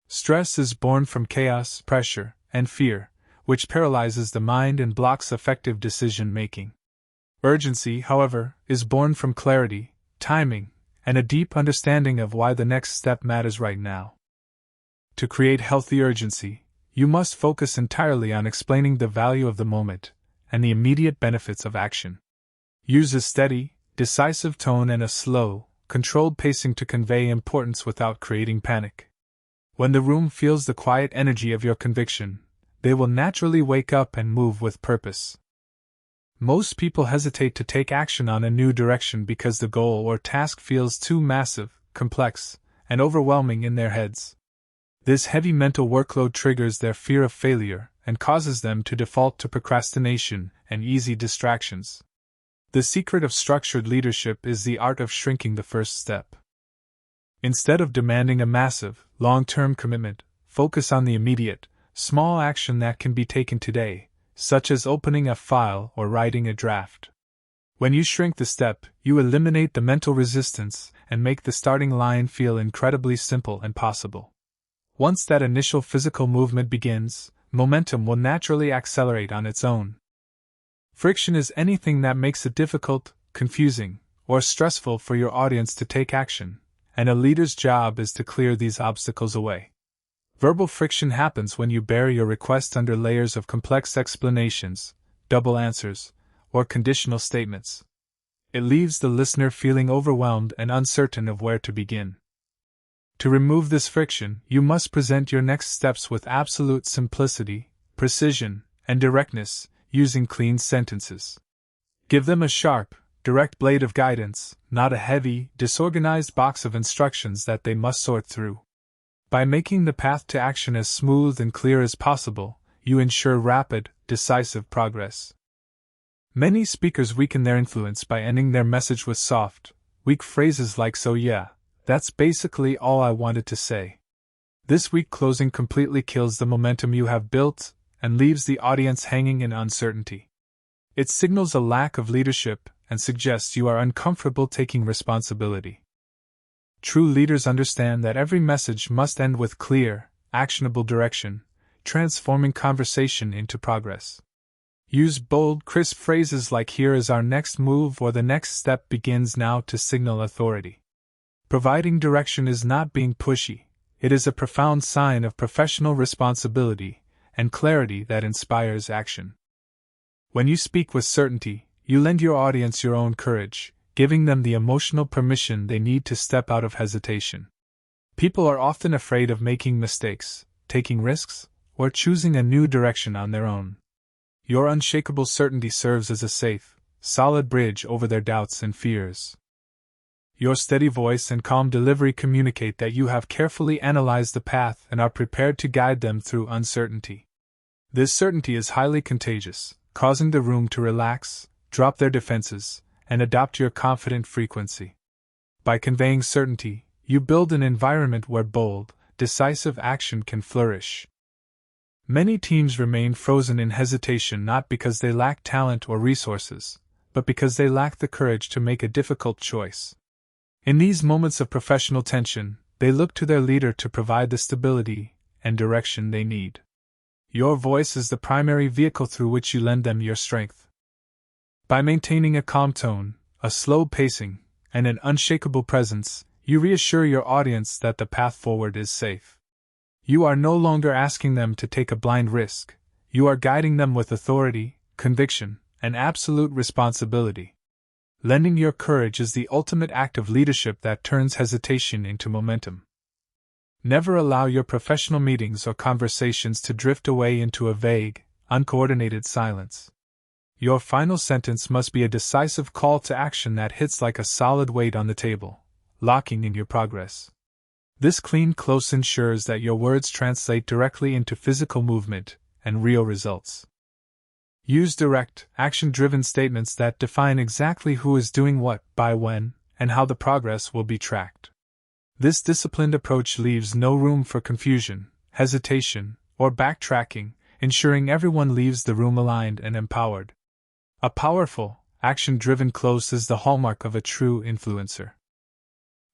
Stress is born from chaos, pressure, and fear, which paralyzes the mind and blocks effective decision-making. Urgency, however, is born from clarity, timing, and a deep understanding of why the next step matters right now. To create healthy urgency, you must focus entirely on explaining the value of the moment and the immediate benefits of action. Use a steady, decisive tone and a slow, controlled pacing to convey importance without creating panic. When the room feels the quiet energy of your conviction, they will naturally wake up and move with purpose. Most people hesitate to take action on a new direction because the goal or task feels too massive, complex, and overwhelming in their heads. This heavy mental workload triggers their fear of failure and causes them to default to procrastination and easy distractions. The secret of structured leadership is the art of shrinking the first step. Instead of demanding a massive, long-term commitment, focus on the immediate, small action that can be taken today, such as opening a file or writing a draft. When you shrink the step, you eliminate the mental resistance and make the starting line feel incredibly simple and possible. Once that initial physical movement begins, momentum will naturally accelerate on its own. Friction is anything that makes it difficult, confusing, or stressful for your audience to take action, and a leader's job is to clear these obstacles away. Verbal friction happens when you bury your request under layers of complex explanations, double answers, or conditional statements. It leaves the listener feeling overwhelmed and uncertain of where to begin. To remove this friction, you must present your next steps with absolute simplicity, precision, and directness, using clean sentences. Give them a sharp, direct blade of guidance, not a heavy, disorganized box of instructions that they must sort through. By making the path to action as smooth and clear as possible, you ensure rapid, decisive progress. Many speakers weaken their influence by ending their message with soft, weak phrases like "so yeah, that's basically all I wanted to say." This weak closing completely kills the momentum you have built and leaves the audience hanging in uncertainty. It signals a lack of leadership and suggests you are uncomfortable taking responsibility. True leaders understand that every message must end with clear, actionable direction, transforming conversation into progress. Use bold, crisp phrases like "here is our next move" or "the next step begins now" to signal authority. Providing direction is not being pushy, it is a profound sign of professional responsibility and clarity that inspires action. When you speak with certainty, you lend your audience your own courage, giving them the emotional permission they need to step out of hesitation. People are often afraid of making mistakes, taking risks, or choosing a new direction on their own. Your unshakable certainty serves as a safe, solid bridge over their doubts and fears. Your steady voice and calm delivery communicate that you have carefully analyzed the path and are prepared to guide them through uncertainty. This certainty is highly contagious, causing the room to relax, drop their defenses, and adopt your confident frequency. By conveying certainty, you build an environment where bold, decisive action can flourish. Many teams remain frozen in hesitation not because they lack talent or resources, but because they lack the courage to make a difficult choice. In these moments of professional tension, they look to their leader to provide the stability and direction they need. Your voice is the primary vehicle through which you lend them your strength. By maintaining a calm tone, a slow pacing, and an unshakable presence, you reassure your audience that the path forward is safe. You are no longer asking them to take a blind risk, you are guiding them with authority, conviction, and absolute responsibility. Lending your courage is the ultimate act of leadership that turns hesitation into momentum. Never allow your professional meetings or conversations to drift away into a vague, uncoordinated silence. Your final sentence must be a decisive call to action that hits like a solid weight on the table, locking in your progress. This clean close ensures that your words translate directly into physical movement and real results. Use direct, action-driven statements that define exactly who is doing what, by when, and how the progress will be tracked. This disciplined approach leaves no room for confusion, hesitation, or backtracking, ensuring everyone leaves the room aligned and empowered. A powerful, action-driven close is the hallmark of a true influencer.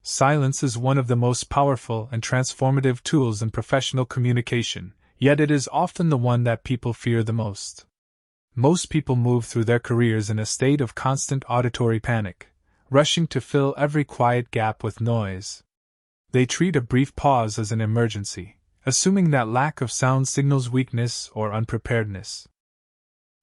Silence is one of the most powerful and transformative tools in professional communication, yet it is often the one that people fear the most. Most people move through their careers in a state of constant auditory panic, rushing to fill every quiet gap with noise. They treat a brief pause as an emergency, assuming that lack of sound signals weakness or unpreparedness.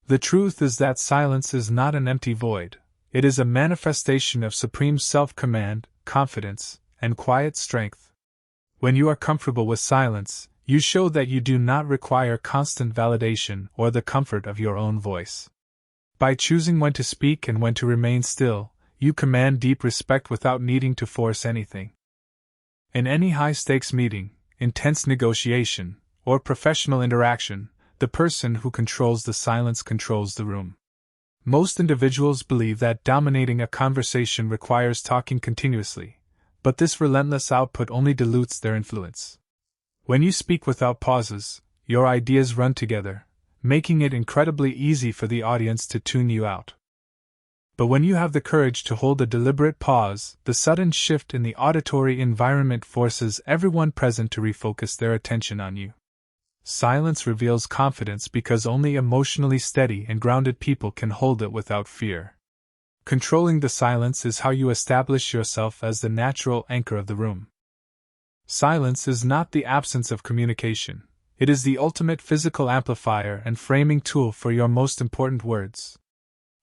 The truth is that silence is not an empty void. It is a manifestation of supreme self-command, confidence, and quiet strength. When you are comfortable with silence, you show that you do not require constant validation or the comfort of your own voice. By choosing when to speak and when to remain still, you command deep respect without needing to force anything. In any high-stakes meeting, intense negotiation, or professional interaction, the person who controls the silence controls the room. Most individuals believe that dominating a conversation requires talking continuously, but this relentless output only dilutes their influence. When you speak without pauses, your ideas run together, making it incredibly easy for the audience to tune you out. But when you have the courage to hold a deliberate pause, the sudden shift in the auditory environment forces everyone present to refocus their attention on you. Silence reveals confidence because only emotionally steady and grounded people can hold it without fear. Controlling the silence is how you establish yourself as the natural anchor of the room. Silence is not the absence of communication. It is the ultimate physical amplifier and framing tool for your most important words.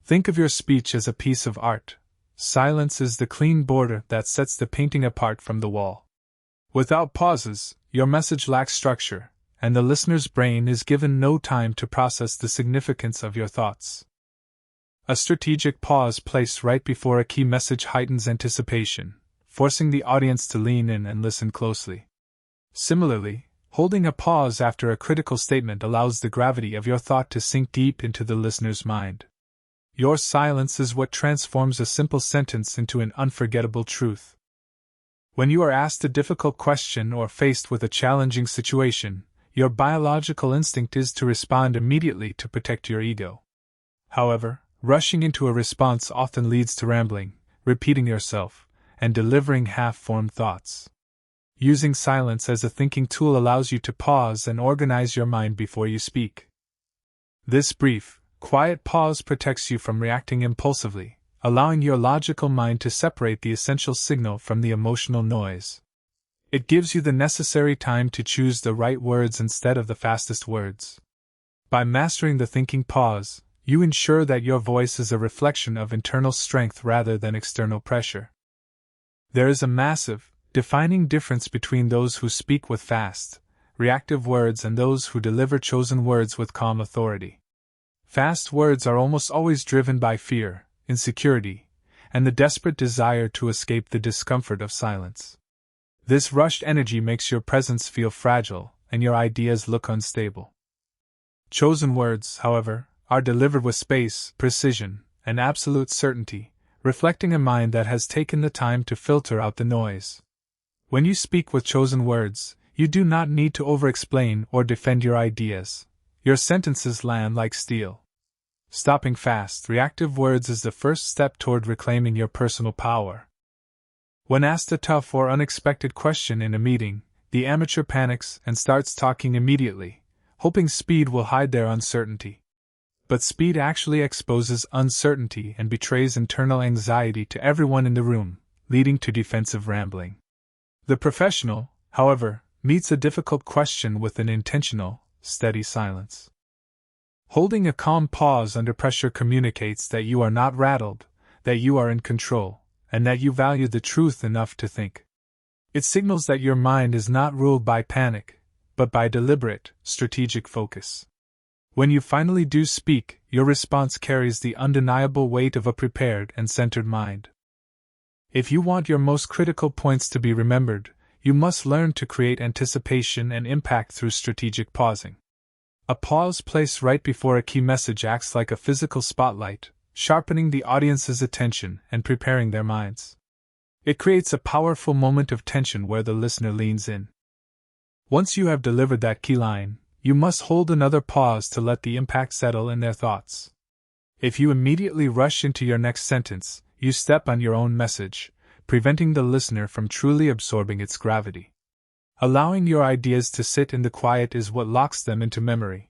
Think of your speech as a piece of art. Silence is the clean border that sets the painting apart from the wall. Without pauses, your message lacks structure, and the listener's brain is given no time to process the significance of your thoughts. A strategic pause placed right before a key message heightens anticipation, forcing the audience to lean in and listen closely. Similarly, holding a pause after a critical statement allows the gravity of your thought to sink deep into the listener's mind. Your silence is what transforms a simple sentence into an unforgettable truth. When you are asked a difficult question or faced with a challenging situation, your biological instinct is to respond immediately to protect your ego. However, rushing into a response often leads to rambling, repeating yourself, and delivering half-formed thoughts. Using silence as a thinking tool allows you to pause and organize your mind before you speak. This brief, quiet pause protects you from reacting impulsively, allowing your logical mind to separate the essential signal from the emotional noise. It gives you the necessary time to choose the right words instead of the fastest words. By mastering the thinking pause, you ensure that your voice is a reflection of internal strength rather than external pressure. There is a massive, defining difference between those who speak with fast, reactive words and those who deliver chosen words with calm authority. Fast words are almost always driven by fear, insecurity, and the desperate desire to escape the discomfort of silence. This rushed energy makes your presence feel fragile and your ideas look unstable. Chosen words, however, are delivered with space, precision, and absolute certainty, reflecting a mind that has taken the time to filter out the noise. When you speak with chosen words, you do not need to over-explain or defend your ideas. Your sentences land like steel. Stopping fast, reactive words is the first step toward reclaiming your personal power. When asked a tough or unexpected question in a meeting, the amateur panics and starts talking immediately, hoping speed will hide their uncertainty. But speed actually exposes uncertainty and betrays internal anxiety to everyone in the room, leading to defensive rambling. The professional, however, meets a difficult question with an intentional, steady silence. Holding a calm pause under pressure communicates that you are not rattled, that you are in control, and that you value the truth enough to think. It signals that your mind is not ruled by panic, but by deliberate, strategic focus. When you finally do speak, your response carries the undeniable weight of a prepared and centered mind. If you want your most critical points to be remembered, you must learn to create anticipation and impact through strategic pausing. A pause placed right before a key message acts like a physical spotlight, sharpening the audience's attention and preparing their minds. It creates a powerful moment of tension where the listener leans in. Once you have delivered that key line, you must hold another pause to let the impact settle in their thoughts. If you immediately rush into your next sentence, you step on your own message, preventing the listener from truly absorbing its gravity. Allowing your ideas to sit in the quiet is what locks them into memory.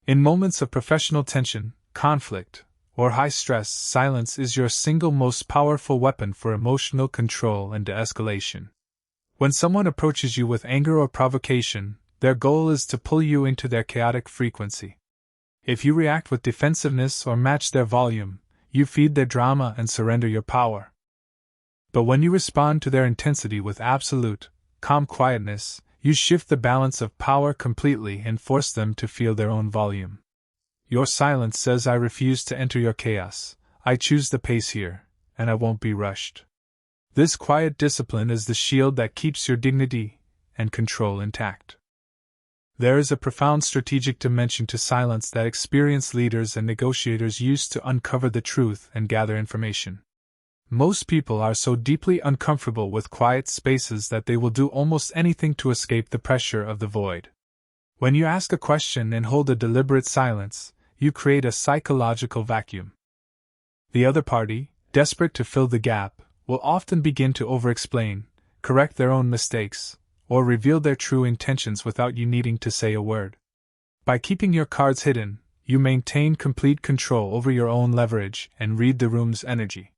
In moments of professional tension, conflict, or high stress, silence is your single most powerful weapon for emotional control and de-escalation. When someone approaches you with anger or provocation, their goal is to pull you into their chaotic frequency. If you react with defensiveness or match their volume, you feed their drama and surrender your power. But when you respond to their intensity with absolute, calm quietness, you shift the balance of power completely and force them to feel their own volume. Your silence says, I refuse to enter your chaos, I choose the pace here, and I won't be rushed. This quiet discipline is the shield that keeps your dignity and control intact. There is a profound strategic dimension to silence that experienced leaders and negotiators use to uncover the truth and gather information. Most people are so deeply uncomfortable with quiet spaces that they will do almost anything to escape the pressure of the void. When you ask a question and hold a deliberate silence, you create a psychological vacuum. The other party, desperate to fill the gap, will often begin to over-explain, correct their own mistakes, or reveal their true intentions without you needing to say a word. By keeping your cards hidden, you maintain complete control over your own leverage and read the room's energy.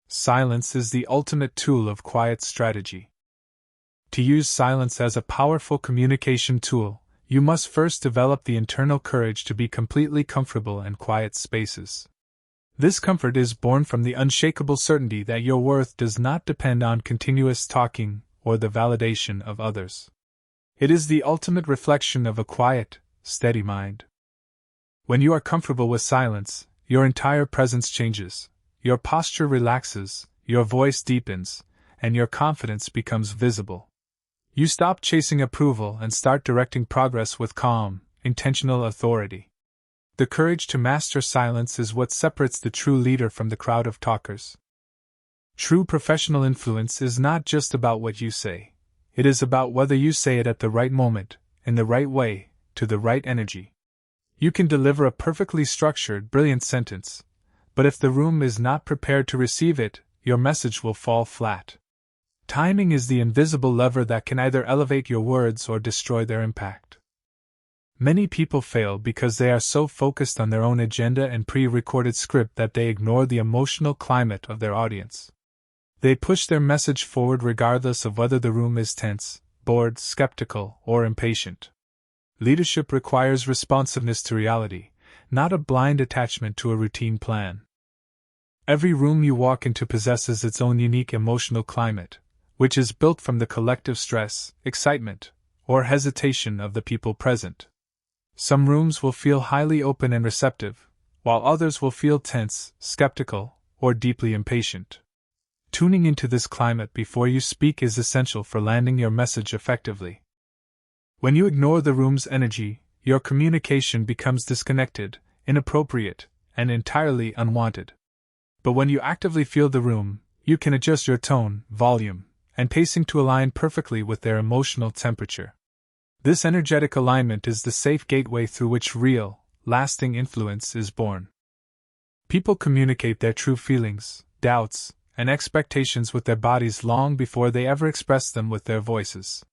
Silence is the ultimate tool of quiet strategy. To use silence as a powerful communication tool, you must first develop the internal courage to be completely comfortable in quiet spaces. This comfort is born from the unshakable certainty that your worth does not depend on continuous talking or the validation of others. It is the ultimate reflection of a quiet, steady mind. When you are comfortable with silence, your entire presence changes, your posture relaxes, your voice deepens, and your confidence becomes visible. You stop chasing approval and start directing progress with calm, intentional authority. The courage to master silence is what separates the true leader from the crowd of talkers. True professional influence is not just about what you say. It is about whether you say it at the right moment, in the right way, to the right energy. You can deliver a perfectly structured, brilliant sentence, but if the room is not prepared to receive it, your message will fall flat. Timing is the invisible lever that can either elevate your words or destroy their impact. Many people fail because they are so focused on their own agenda and pre-recorded script that they ignore the emotional climate of their audience. They push their message forward regardless of whether the room is tense, bored, skeptical, or impatient. Leadership requires responsiveness to reality, not a blind attachment to a routine plan. Every room you walk into possesses its own unique emotional climate, which is built from the collective stress, excitement, or hesitation of the people present. Some rooms will feel highly open and receptive, while others will feel tense, skeptical, or deeply impatient. Tuning into this climate before you speak is essential for landing your message effectively. When you ignore the room's energy, your communication becomes disconnected, inappropriate, and entirely unwanted. But when you actively feel the room, you can adjust your tone, volume, and pacing to align perfectly with their emotional temperature. This energetic alignment is the safe gateway through which real, lasting influence is born. People communicate their true feelings, doubts, and expectations with their bodies long before they ever express them with their voices.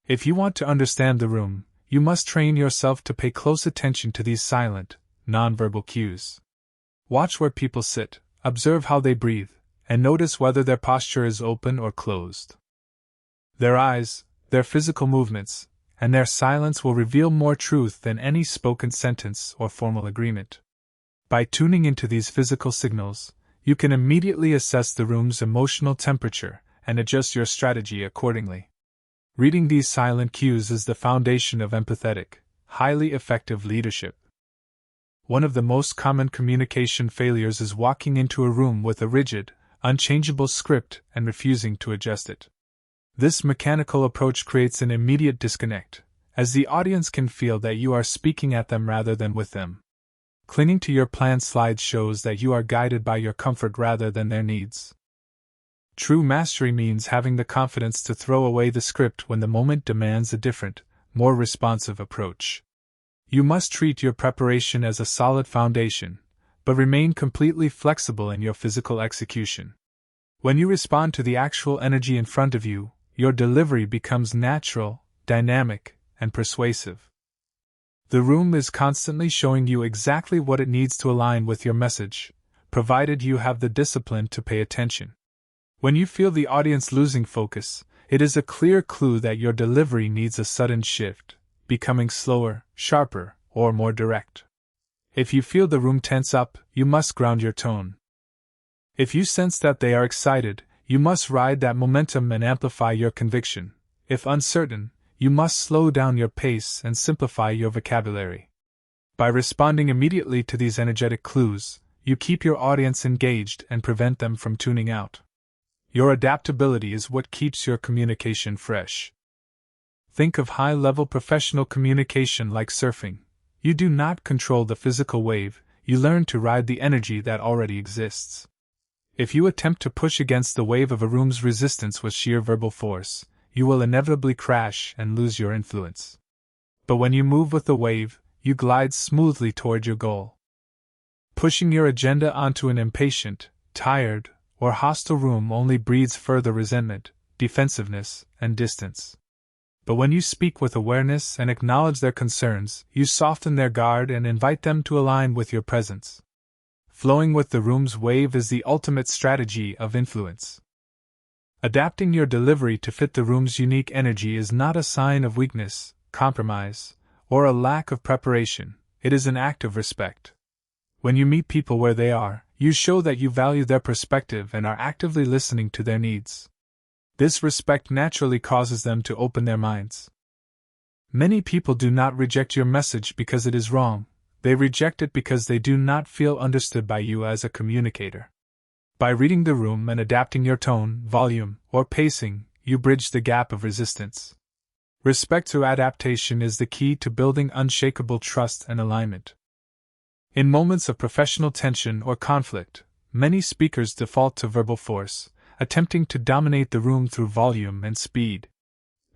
If you want to understand the room, you must train yourself to pay close attention to these silent, nonverbal cues. Watch where people sit, observe how they breathe, and notice whether their posture is open or closed. Their eyes, their physical movements, and their silence will reveal more truth than any spoken sentence or formal agreement. By tuning into these physical signals, you can immediately assess the room's emotional temperature and adjust your strategy accordingly. Reading these silent cues is the foundation of empathetic, highly effective leadership. One of the most common communication failures is walking into a room with a rigid, unchangeable script and refusing to adjust it. This mechanical approach creates an immediate disconnect, as the audience can feel that you are speaking at them rather than with them. Clinging to your planned slides shows that you are guided by your comfort rather than their needs. True mastery means having the confidence to throw away the script when the moment demands a different, more responsive approach. You must treat your preparation as a solid foundation, but remain completely flexible in your physical execution. When you respond to the actual energy in front of you, your delivery becomes natural, dynamic, and persuasive. The room is constantly showing you exactly what it needs to align with your message, provided you have the discipline to pay attention. When you feel the audience losing focus, it is a clear clue that your delivery needs a sudden shift, becoming slower, sharper, or more direct. If you feel the room tense up, you must ground your tone. If you sense that they are excited, you must ride that momentum and amplify your conviction. If uncertain, you must slow down your pace and simplify your vocabulary. By responding immediately to these energetic clues, you keep your audience engaged and prevent them from tuning out. Your adaptability is what keeps your communication fresh. Think of high-level professional communication like surfing. You do not control the physical wave, you learn to ride the energy that already exists. If you attempt to push against the wave of a room's resistance with sheer verbal force, you will inevitably crash and lose your influence. But when you move with the wave, you glide smoothly toward your goal. Pushing your agenda onto an impatient, tired, or hostile room only breeds further resentment, defensiveness, and distance. But when you speak with awareness and acknowledge their concerns, you soften their guard and invite them to align with your presence. Flowing with the room's wave is the ultimate strategy of influence. Adapting your delivery to fit the room's unique energy is not a sign of weakness, compromise, or a lack of preparation, it is an act of respect. When you meet people where they are, you show that you value their perspective and are actively listening to their needs. This respect naturally causes them to open their minds. Many people do not reject your message because it is wrong, they reject it because they do not feel understood by you as a communicator. By reading the room and adapting your tone, volume, or pacing, you bridge the gap of resistance. Respect through adaptation is the key to building unshakable trust and alignment. In moments of professional tension or conflict, many speakers default to verbal force, attempting to dominate the room through volume and speed.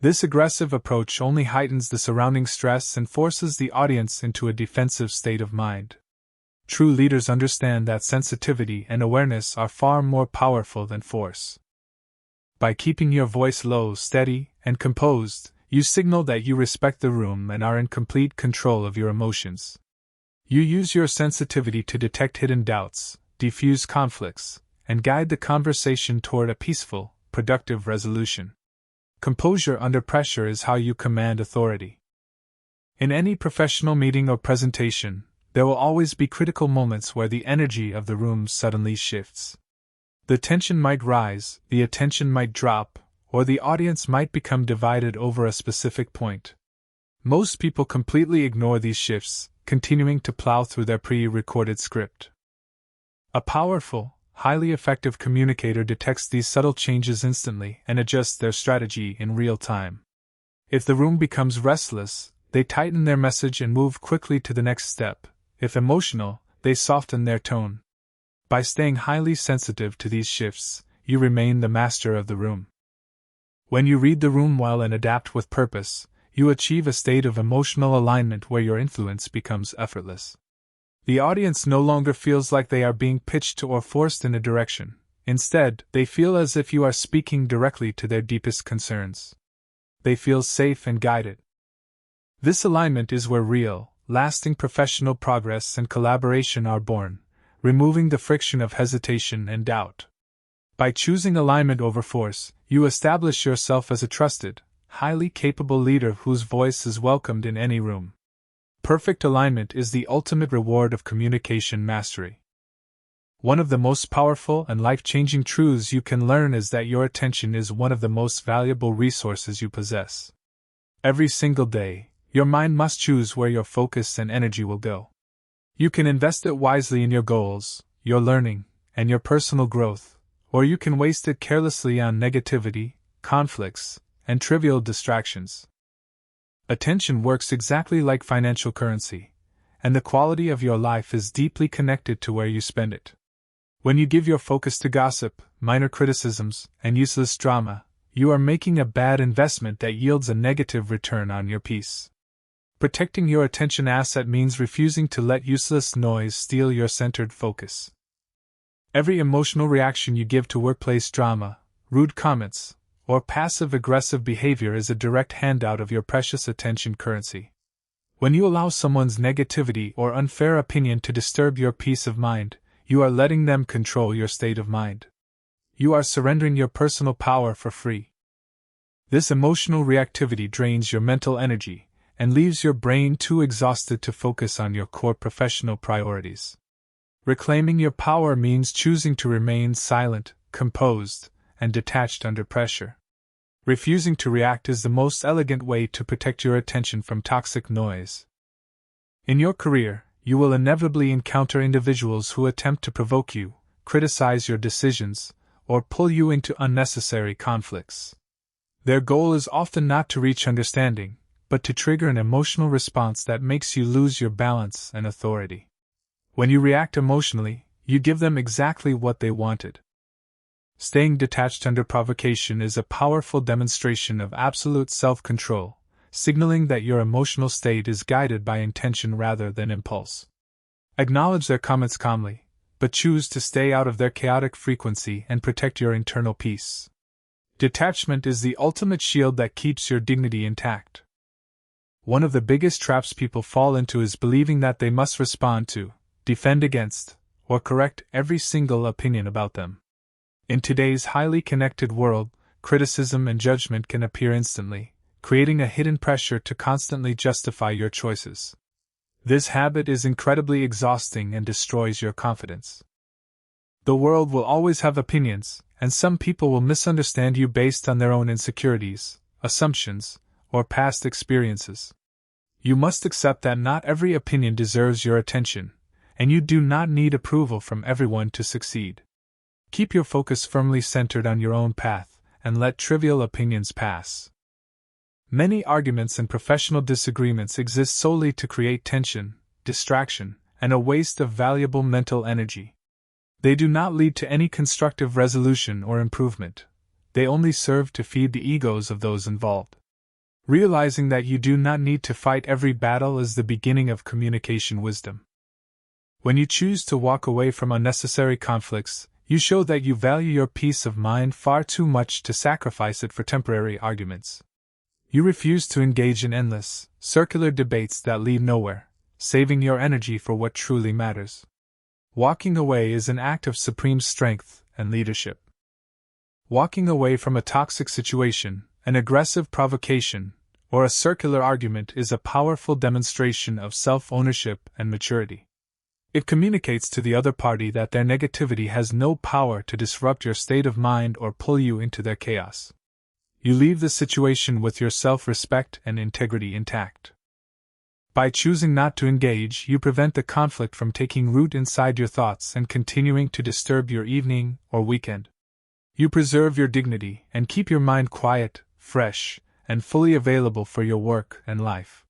This aggressive approach only heightens the surrounding stress and forces the audience into a defensive state of mind. True leaders understand that sensitivity and awareness are far more powerful than force. By keeping your voice low, steady, and composed, you signal that you respect the room and are in complete control of your emotions. You use your sensitivity to detect hidden doubts, diffuse conflicts, and guide the conversation toward a peaceful, productive resolution. Composure under pressure is how you command authority. In any professional meeting or presentation, there will always be critical moments where the energy of the room suddenly shifts. The tension might rise, the attention might drop, or the audience might become divided over a specific point. Most people completely ignore these shifts, continuing to plow through their pre-recorded script. A powerful, highly effective communicator detects these subtle changes instantly and adjusts their strategy in real time. If the room becomes restless, they tighten their message and move quickly to the next step. If emotional, they soften their tone. By staying highly sensitive to these shifts, you remain the master of the room. When you read the room well and adapt with purpose, you achieve a state of emotional alignment where your influence becomes effortless. The audience no longer feels like they are being pitched or forced in a direction. Instead, they feel as if you are speaking directly to their deepest concerns. They feel safe and guided. This alignment is where real, lasting professional progress and collaboration are born, removing the friction of hesitation and doubt. By choosing alignment over force, you establish yourself as a trusted, highly capable leader whose voice is welcomed in any room. Perfect alignment is the ultimate reward of communication mastery. One of the most powerful and life-changing truths you can learn is that your attention is one of the most valuable resources you possess. Every single day, your mind must choose where your focus and energy will go. You can invest it wisely in your goals, your learning, and your personal growth, or you can waste it carelessly on negativity, conflicts, and trivial distractions. Attention works exactly like financial currency, and the quality of your life is deeply connected to where you spend it. When you give your focus to gossip, minor criticisms, and useless drama, you are making a bad investment that yields a negative return on your peace. Protecting your attention asset means refusing to let useless noise steal your centered focus. Every emotional reaction you give to workplace drama, rude comments, or passive-aggressive behavior is a direct handout of your precious attention currency. When you allow someone's negativity or unfair opinion to disturb your peace of mind, you are letting them control your state of mind. You are surrendering your personal power for free. This emotional reactivity drains your mental energy and leaves your brain too exhausted to focus on your core professional priorities. Reclaiming your power means choosing to remain silent, composed, and detached under pressure. Refusing to react is the most elegant way to protect your attention from toxic noise. In your career, you will inevitably encounter individuals who attempt to provoke you, criticize your decisions, or pull you into unnecessary conflicts. Their goal is often not to reach understanding, but to trigger an emotional response that makes you lose your balance and authority. When you react emotionally, you give them exactly what they wanted. Staying detached under provocation is a powerful demonstration of absolute self-control, signaling that your emotional state is guided by intention rather than impulse. Acknowledge their comments calmly, but choose to stay out of their chaotic frequency and protect your internal peace. Detachment is the ultimate shield that keeps your dignity intact. One of the biggest traps people fall into is believing that they must respond to, defend against, or correct every single opinion about them. In today's highly connected world, criticism and judgment can appear instantly, creating a hidden pressure to constantly justify your choices. This habit is incredibly exhausting and destroys your confidence. The world will always have opinions, and some people will misunderstand you based on their own insecurities, assumptions, or past experiences. You must accept that not every opinion deserves your attention, and you do not need approval from everyone to succeed. Keep your focus firmly centered on your own path, and let trivial opinions pass. Many arguments and professional disagreements exist solely to create tension, distraction, and a waste of valuable mental energy. They do not lead to any constructive resolution or improvement. They only serve to feed the egos of those involved. Realizing that you do not need to fight every battle is the beginning of communication wisdom. When you choose to walk away from unnecessary conflicts, you show that you value your peace of mind far too much to sacrifice it for temporary arguments. You refuse to engage in endless, circular debates that lead nowhere, saving your energy for what truly matters. Walking away is an act of supreme strength and leadership. Walking away from a toxic situation, an aggressive provocation, or a circular argument is a powerful demonstration of self-ownership and maturity. It communicates to the other party that their negativity has no power to disrupt your state of mind or pull you into their chaos. You leave the situation with your self-respect and integrity intact. By choosing not to engage, you prevent the conflict from taking root inside your thoughts and continuing to disturb your evening or weekend. You preserve your dignity and keep your mind quiet, fresh, and fully available for your work and life.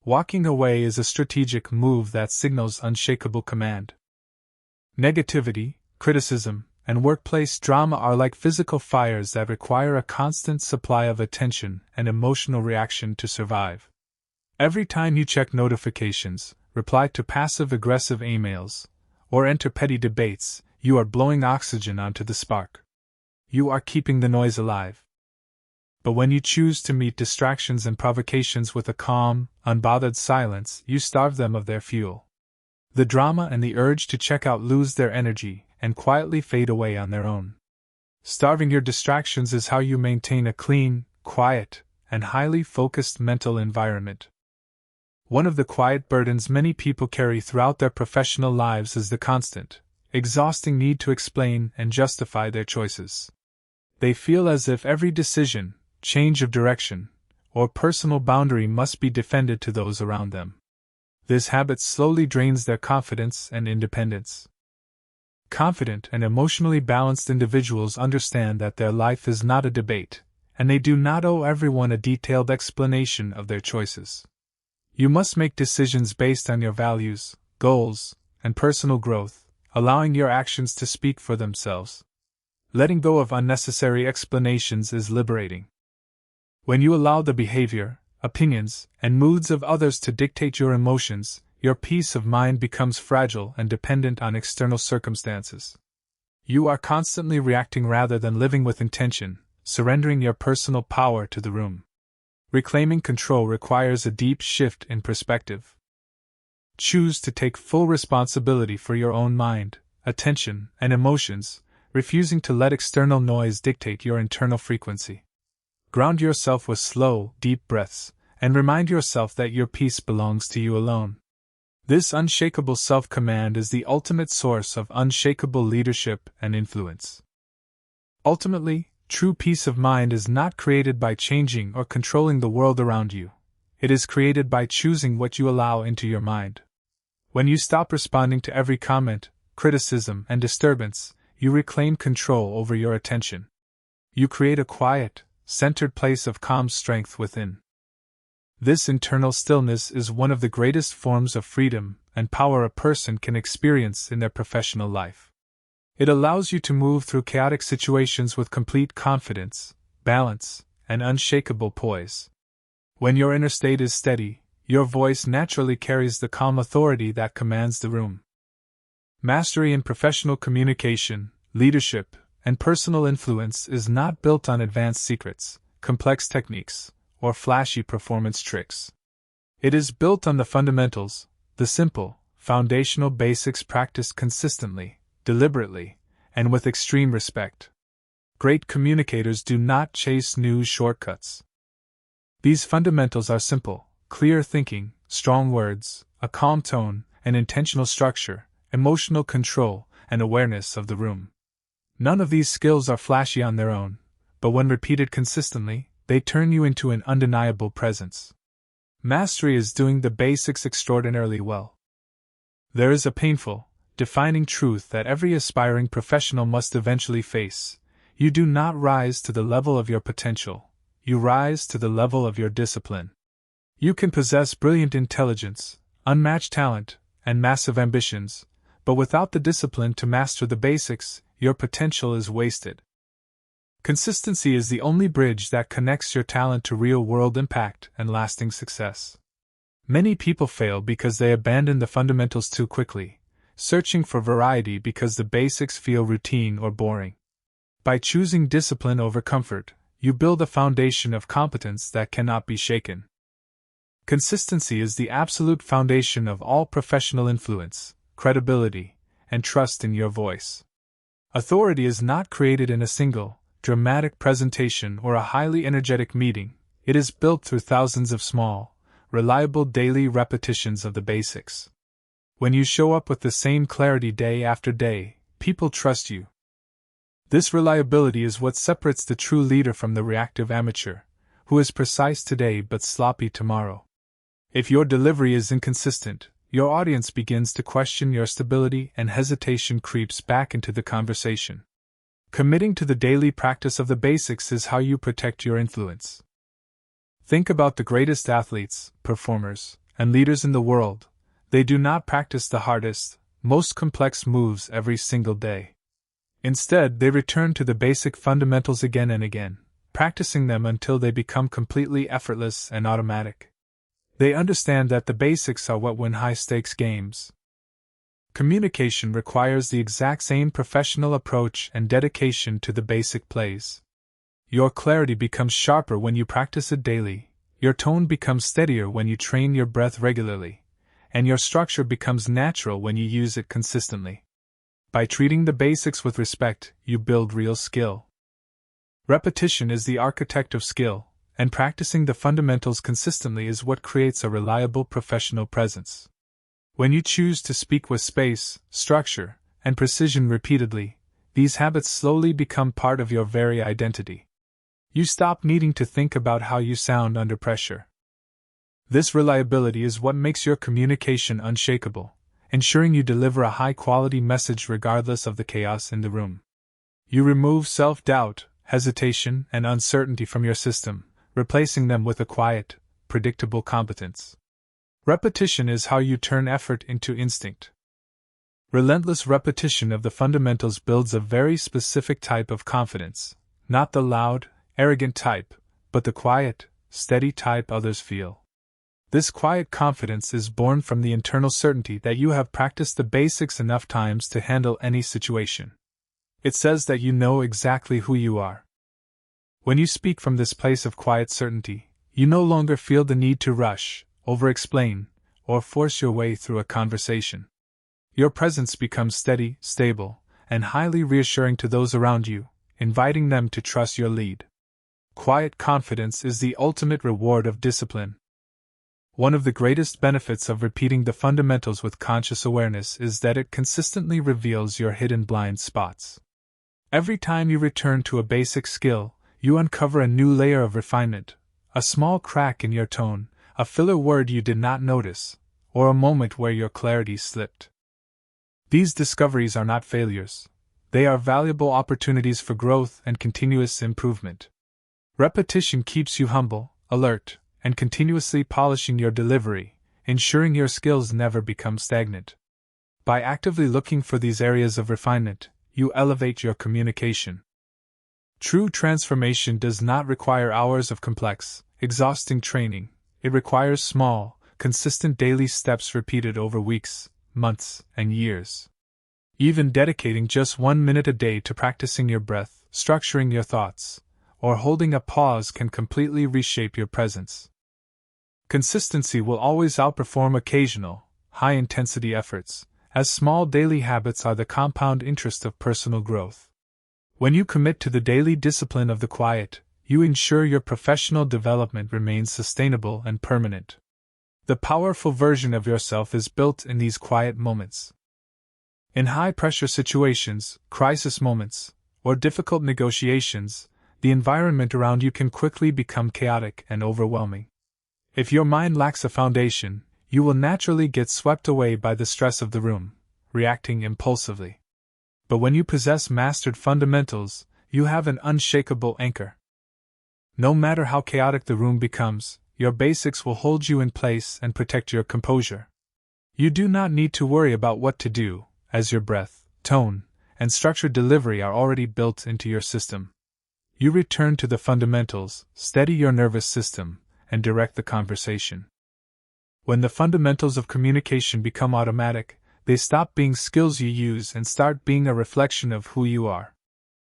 Walking away is a strategic move that signals unshakable command. Negativity, criticism, and workplace drama are like physical fires that require a constant supply of attention and emotional reaction to survive. Every time you check notifications, reply to passive-aggressive emails, or enter petty debates, you are blowing oxygen onto the spark. You are keeping the noise alive. But when you choose to meet distractions and provocations with a calm, unbothered silence, you starve them of their fuel. The drama and the urge to check out lose their energy and quietly fade away on their own. Starving your distractions is how you maintain a clean, quiet, and highly focused mental environment. One of the quiet burdens many people carry throughout their professional lives is the constant, exhausting need to explain and justify their choices. They feel as if every decision, change of direction, or personal boundary must be defended to those around them. This habit slowly drains their confidence and independence. Confident and emotionally balanced individuals understand that their life is not a debate, and they do not owe everyone a detailed explanation of their choices. You must make decisions based on your values, goals, and personal growth, allowing your actions to speak for themselves. Letting go of unnecessary explanations is liberating. When you allow the behavior, opinions, and moods of others to dictate your emotions, your peace of mind becomes fragile and dependent on external circumstances. You are constantly reacting rather than living with intention, surrendering your personal power to the room. Reclaiming control requires a deep shift in perspective. Choose to take full responsibility for your own mind, attention, and emotions, refusing to let external noise dictate your internal frequency. Ground yourself with slow, deep breaths, and remind yourself that your peace belongs to you alone. This unshakable self-command is the ultimate source of unshakable leadership and influence. Ultimately, true peace of mind is not created by changing or controlling the world around you. It is created by choosing what you allow into your mind. When you stop responding to every comment, criticism, and disturbance, you reclaim control over your attention. You create a quiet, centered place of calm strength within. This internal stillness is one of the greatest forms of freedom and power a person can experience in their professional life. It allows you to move through chaotic situations with complete confidence, balance, and unshakable poise. When your inner state is steady, your voice naturally carries the calm authority that commands the room. Mastery in professional communication, leadership, and personal influence is not built on advanced secrets, complex techniques, or flashy performance tricks. It is built on the fundamentals, the simple, foundational basics practiced consistently, deliberately, and with extreme respect. Great communicators do not chase new shortcuts. These fundamentals are simple, clear thinking, strong words, a calm tone, an intentional structure, emotional control, and awareness of the room. None of these skills are flashy on their own, but when repeated consistently, they turn you into an undeniable presence. Mastery is doing the basics extraordinarily well. There is a painful, defining truth that every aspiring professional must eventually face. You do not rise to the level of your potential, you rise to the level of your discipline. You can possess brilliant intelligence, unmatched talent, and massive ambitions, but without the discipline to master the basics, your potential is wasted. Consistency is the only bridge that connects your talent to real-world impact and lasting success. Many people fail because they abandon the fundamentals too quickly, searching for variety because the basics feel routine or boring. By choosing discipline over comfort, you build a foundation of competence that cannot be shaken. Consistency is the absolute foundation of all professional influence, credibility, and trust in your voice. Authority is not created in a single, dramatic presentation or a highly energetic meeting. It is built through thousands of small, reliable daily repetitions of the basics. When you show up with the same clarity day after day, people trust you. This reliability is what separates the true leader from the reactive amateur, who is precise today but sloppy tomorrow. If your delivery is inconsistent, your audience begins to question your stability and hesitation creeps back into the conversation. Committing to the daily practice of the basics is how you protect your influence. Think about the greatest athletes, performers, and leaders in the world. They do not practice the hardest, most complex moves every single day. Instead, they return to the basic fundamentals again and again, practicing them until they become completely effortless and automatic. They understand that the basics are what win high-stakes games. Communication requires the exact same professional approach and dedication to the basic plays. Your clarity becomes sharper when you practice it daily, your tone becomes steadier when you train your breath regularly, and your structure becomes natural when you use it consistently. By treating the basics with respect, you build real skill. Repetition is the architect of skill, and practicing the fundamentals consistently is what creates a reliable professional presence. When you choose to speak with space, structure, and precision repeatedly, these habits slowly become part of your very identity. You stop needing to think about how you sound under pressure. This reliability is what makes your communication unshakable, ensuring you deliver a high-quality message regardless of the chaos in the room. You remove self-doubt, hesitation, and uncertainty from your system, replacing them with a quiet, predictable competence. Repetition is how you turn effort into instinct. Relentless repetition of the fundamentals builds a very specific type of confidence, not the loud, arrogant type, but the quiet, steady type others feel. This quiet confidence is born from the internal certainty that you have practiced the basics enough times to handle any situation. It says that you know exactly who you are. When you speak from this place of quiet certainty, You no longer feel the need to rush, over-explain, or force your way through a conversation. Your presence becomes steady, stable, and highly reassuring to those around you, inviting them to trust your lead. Quiet confidence is the ultimate reward of discipline. One of the greatest benefits of repeating the fundamentals with conscious awareness is that it consistently reveals your hidden blind spots. Every time you return to a basic skill, you uncover a new layer of refinement, a small crack in your tone, a filler word you did not notice, or a moment where your clarity slipped. These discoveries are not failures. They are valuable opportunities for growth and continuous improvement. Repetition keeps you humble, alert, and continuously polishing your delivery, ensuring your skills never become stagnant. By actively looking for these areas of refinement, you elevate your communication. True transformation does not require hours of complex, exhausting training. It requires small, consistent daily steps repeated over weeks, months, and years. Even dedicating just 1 minute a day to practicing your breath, structuring your thoughts, or holding a pause can completely reshape your presence. Consistency will always outperform occasional, high-intensity efforts, as small daily habits are the compound interest of personal growth. When you commit to the daily discipline of the quiet, you ensure your professional development remains sustainable and permanent. The powerful version of yourself is built in these quiet moments. In high-pressure situations, crisis moments, or difficult negotiations, the environment around you can quickly become chaotic and overwhelming. If your mind lacks a foundation, you will naturally get swept away by the stress of the room, reacting impulsively. But when you possess mastered fundamentals, you have an unshakable anchor. No matter how chaotic the room becomes, your basics will hold you in place and protect your composure. You do not need to worry about what to do, as your breath, tone, and structured delivery are already built into your system. You return to the fundamentals, steady your nervous system, and direct the conversation. When the fundamentals of communication become automatic, they stop being skills you use and start being a reflection of who you are.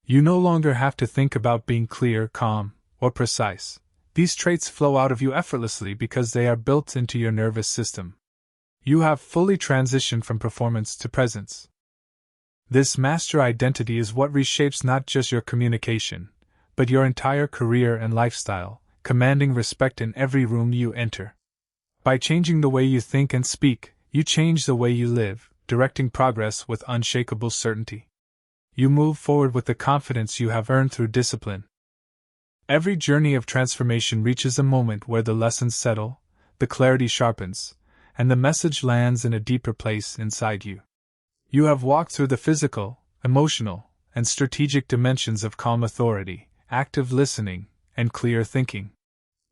You no longer have to think about being clear, calm, or precise. These traits flow out of you effortlessly because they are built into your nervous system. You have fully transitioned from performance to presence. This master identity is what reshapes not just your communication, but your entire career and lifestyle, commanding respect in every room you enter. By changing the way you think and speak, you change the way you live, directing progress with unshakable certainty. You move forward with the confidence you have earned through discipline. Every journey of transformation reaches a moment where the lessons settle, the clarity sharpens, and the message lands in a deeper place inside you. You have walked through the physical, emotional, and strategic dimensions of calm authority, active listening, and clear thinking.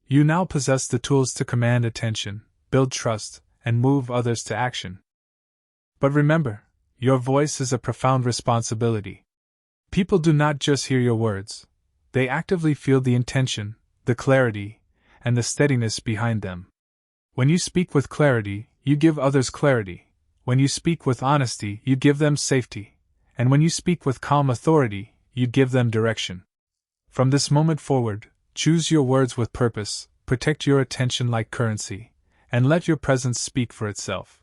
You now possess the tools to command attention, build trust, and move others to action. But remember, your voice is a profound responsibility. People do not just hear your words, they actively feel the intention, the clarity, and the steadiness behind them. When you speak with clarity, you give others clarity. When you speak with honesty, you give them safety. And when you speak with calm authority, you give them direction. From this moment forward, choose your words with purpose, protect your attention like currency, and let your presence speak for itself.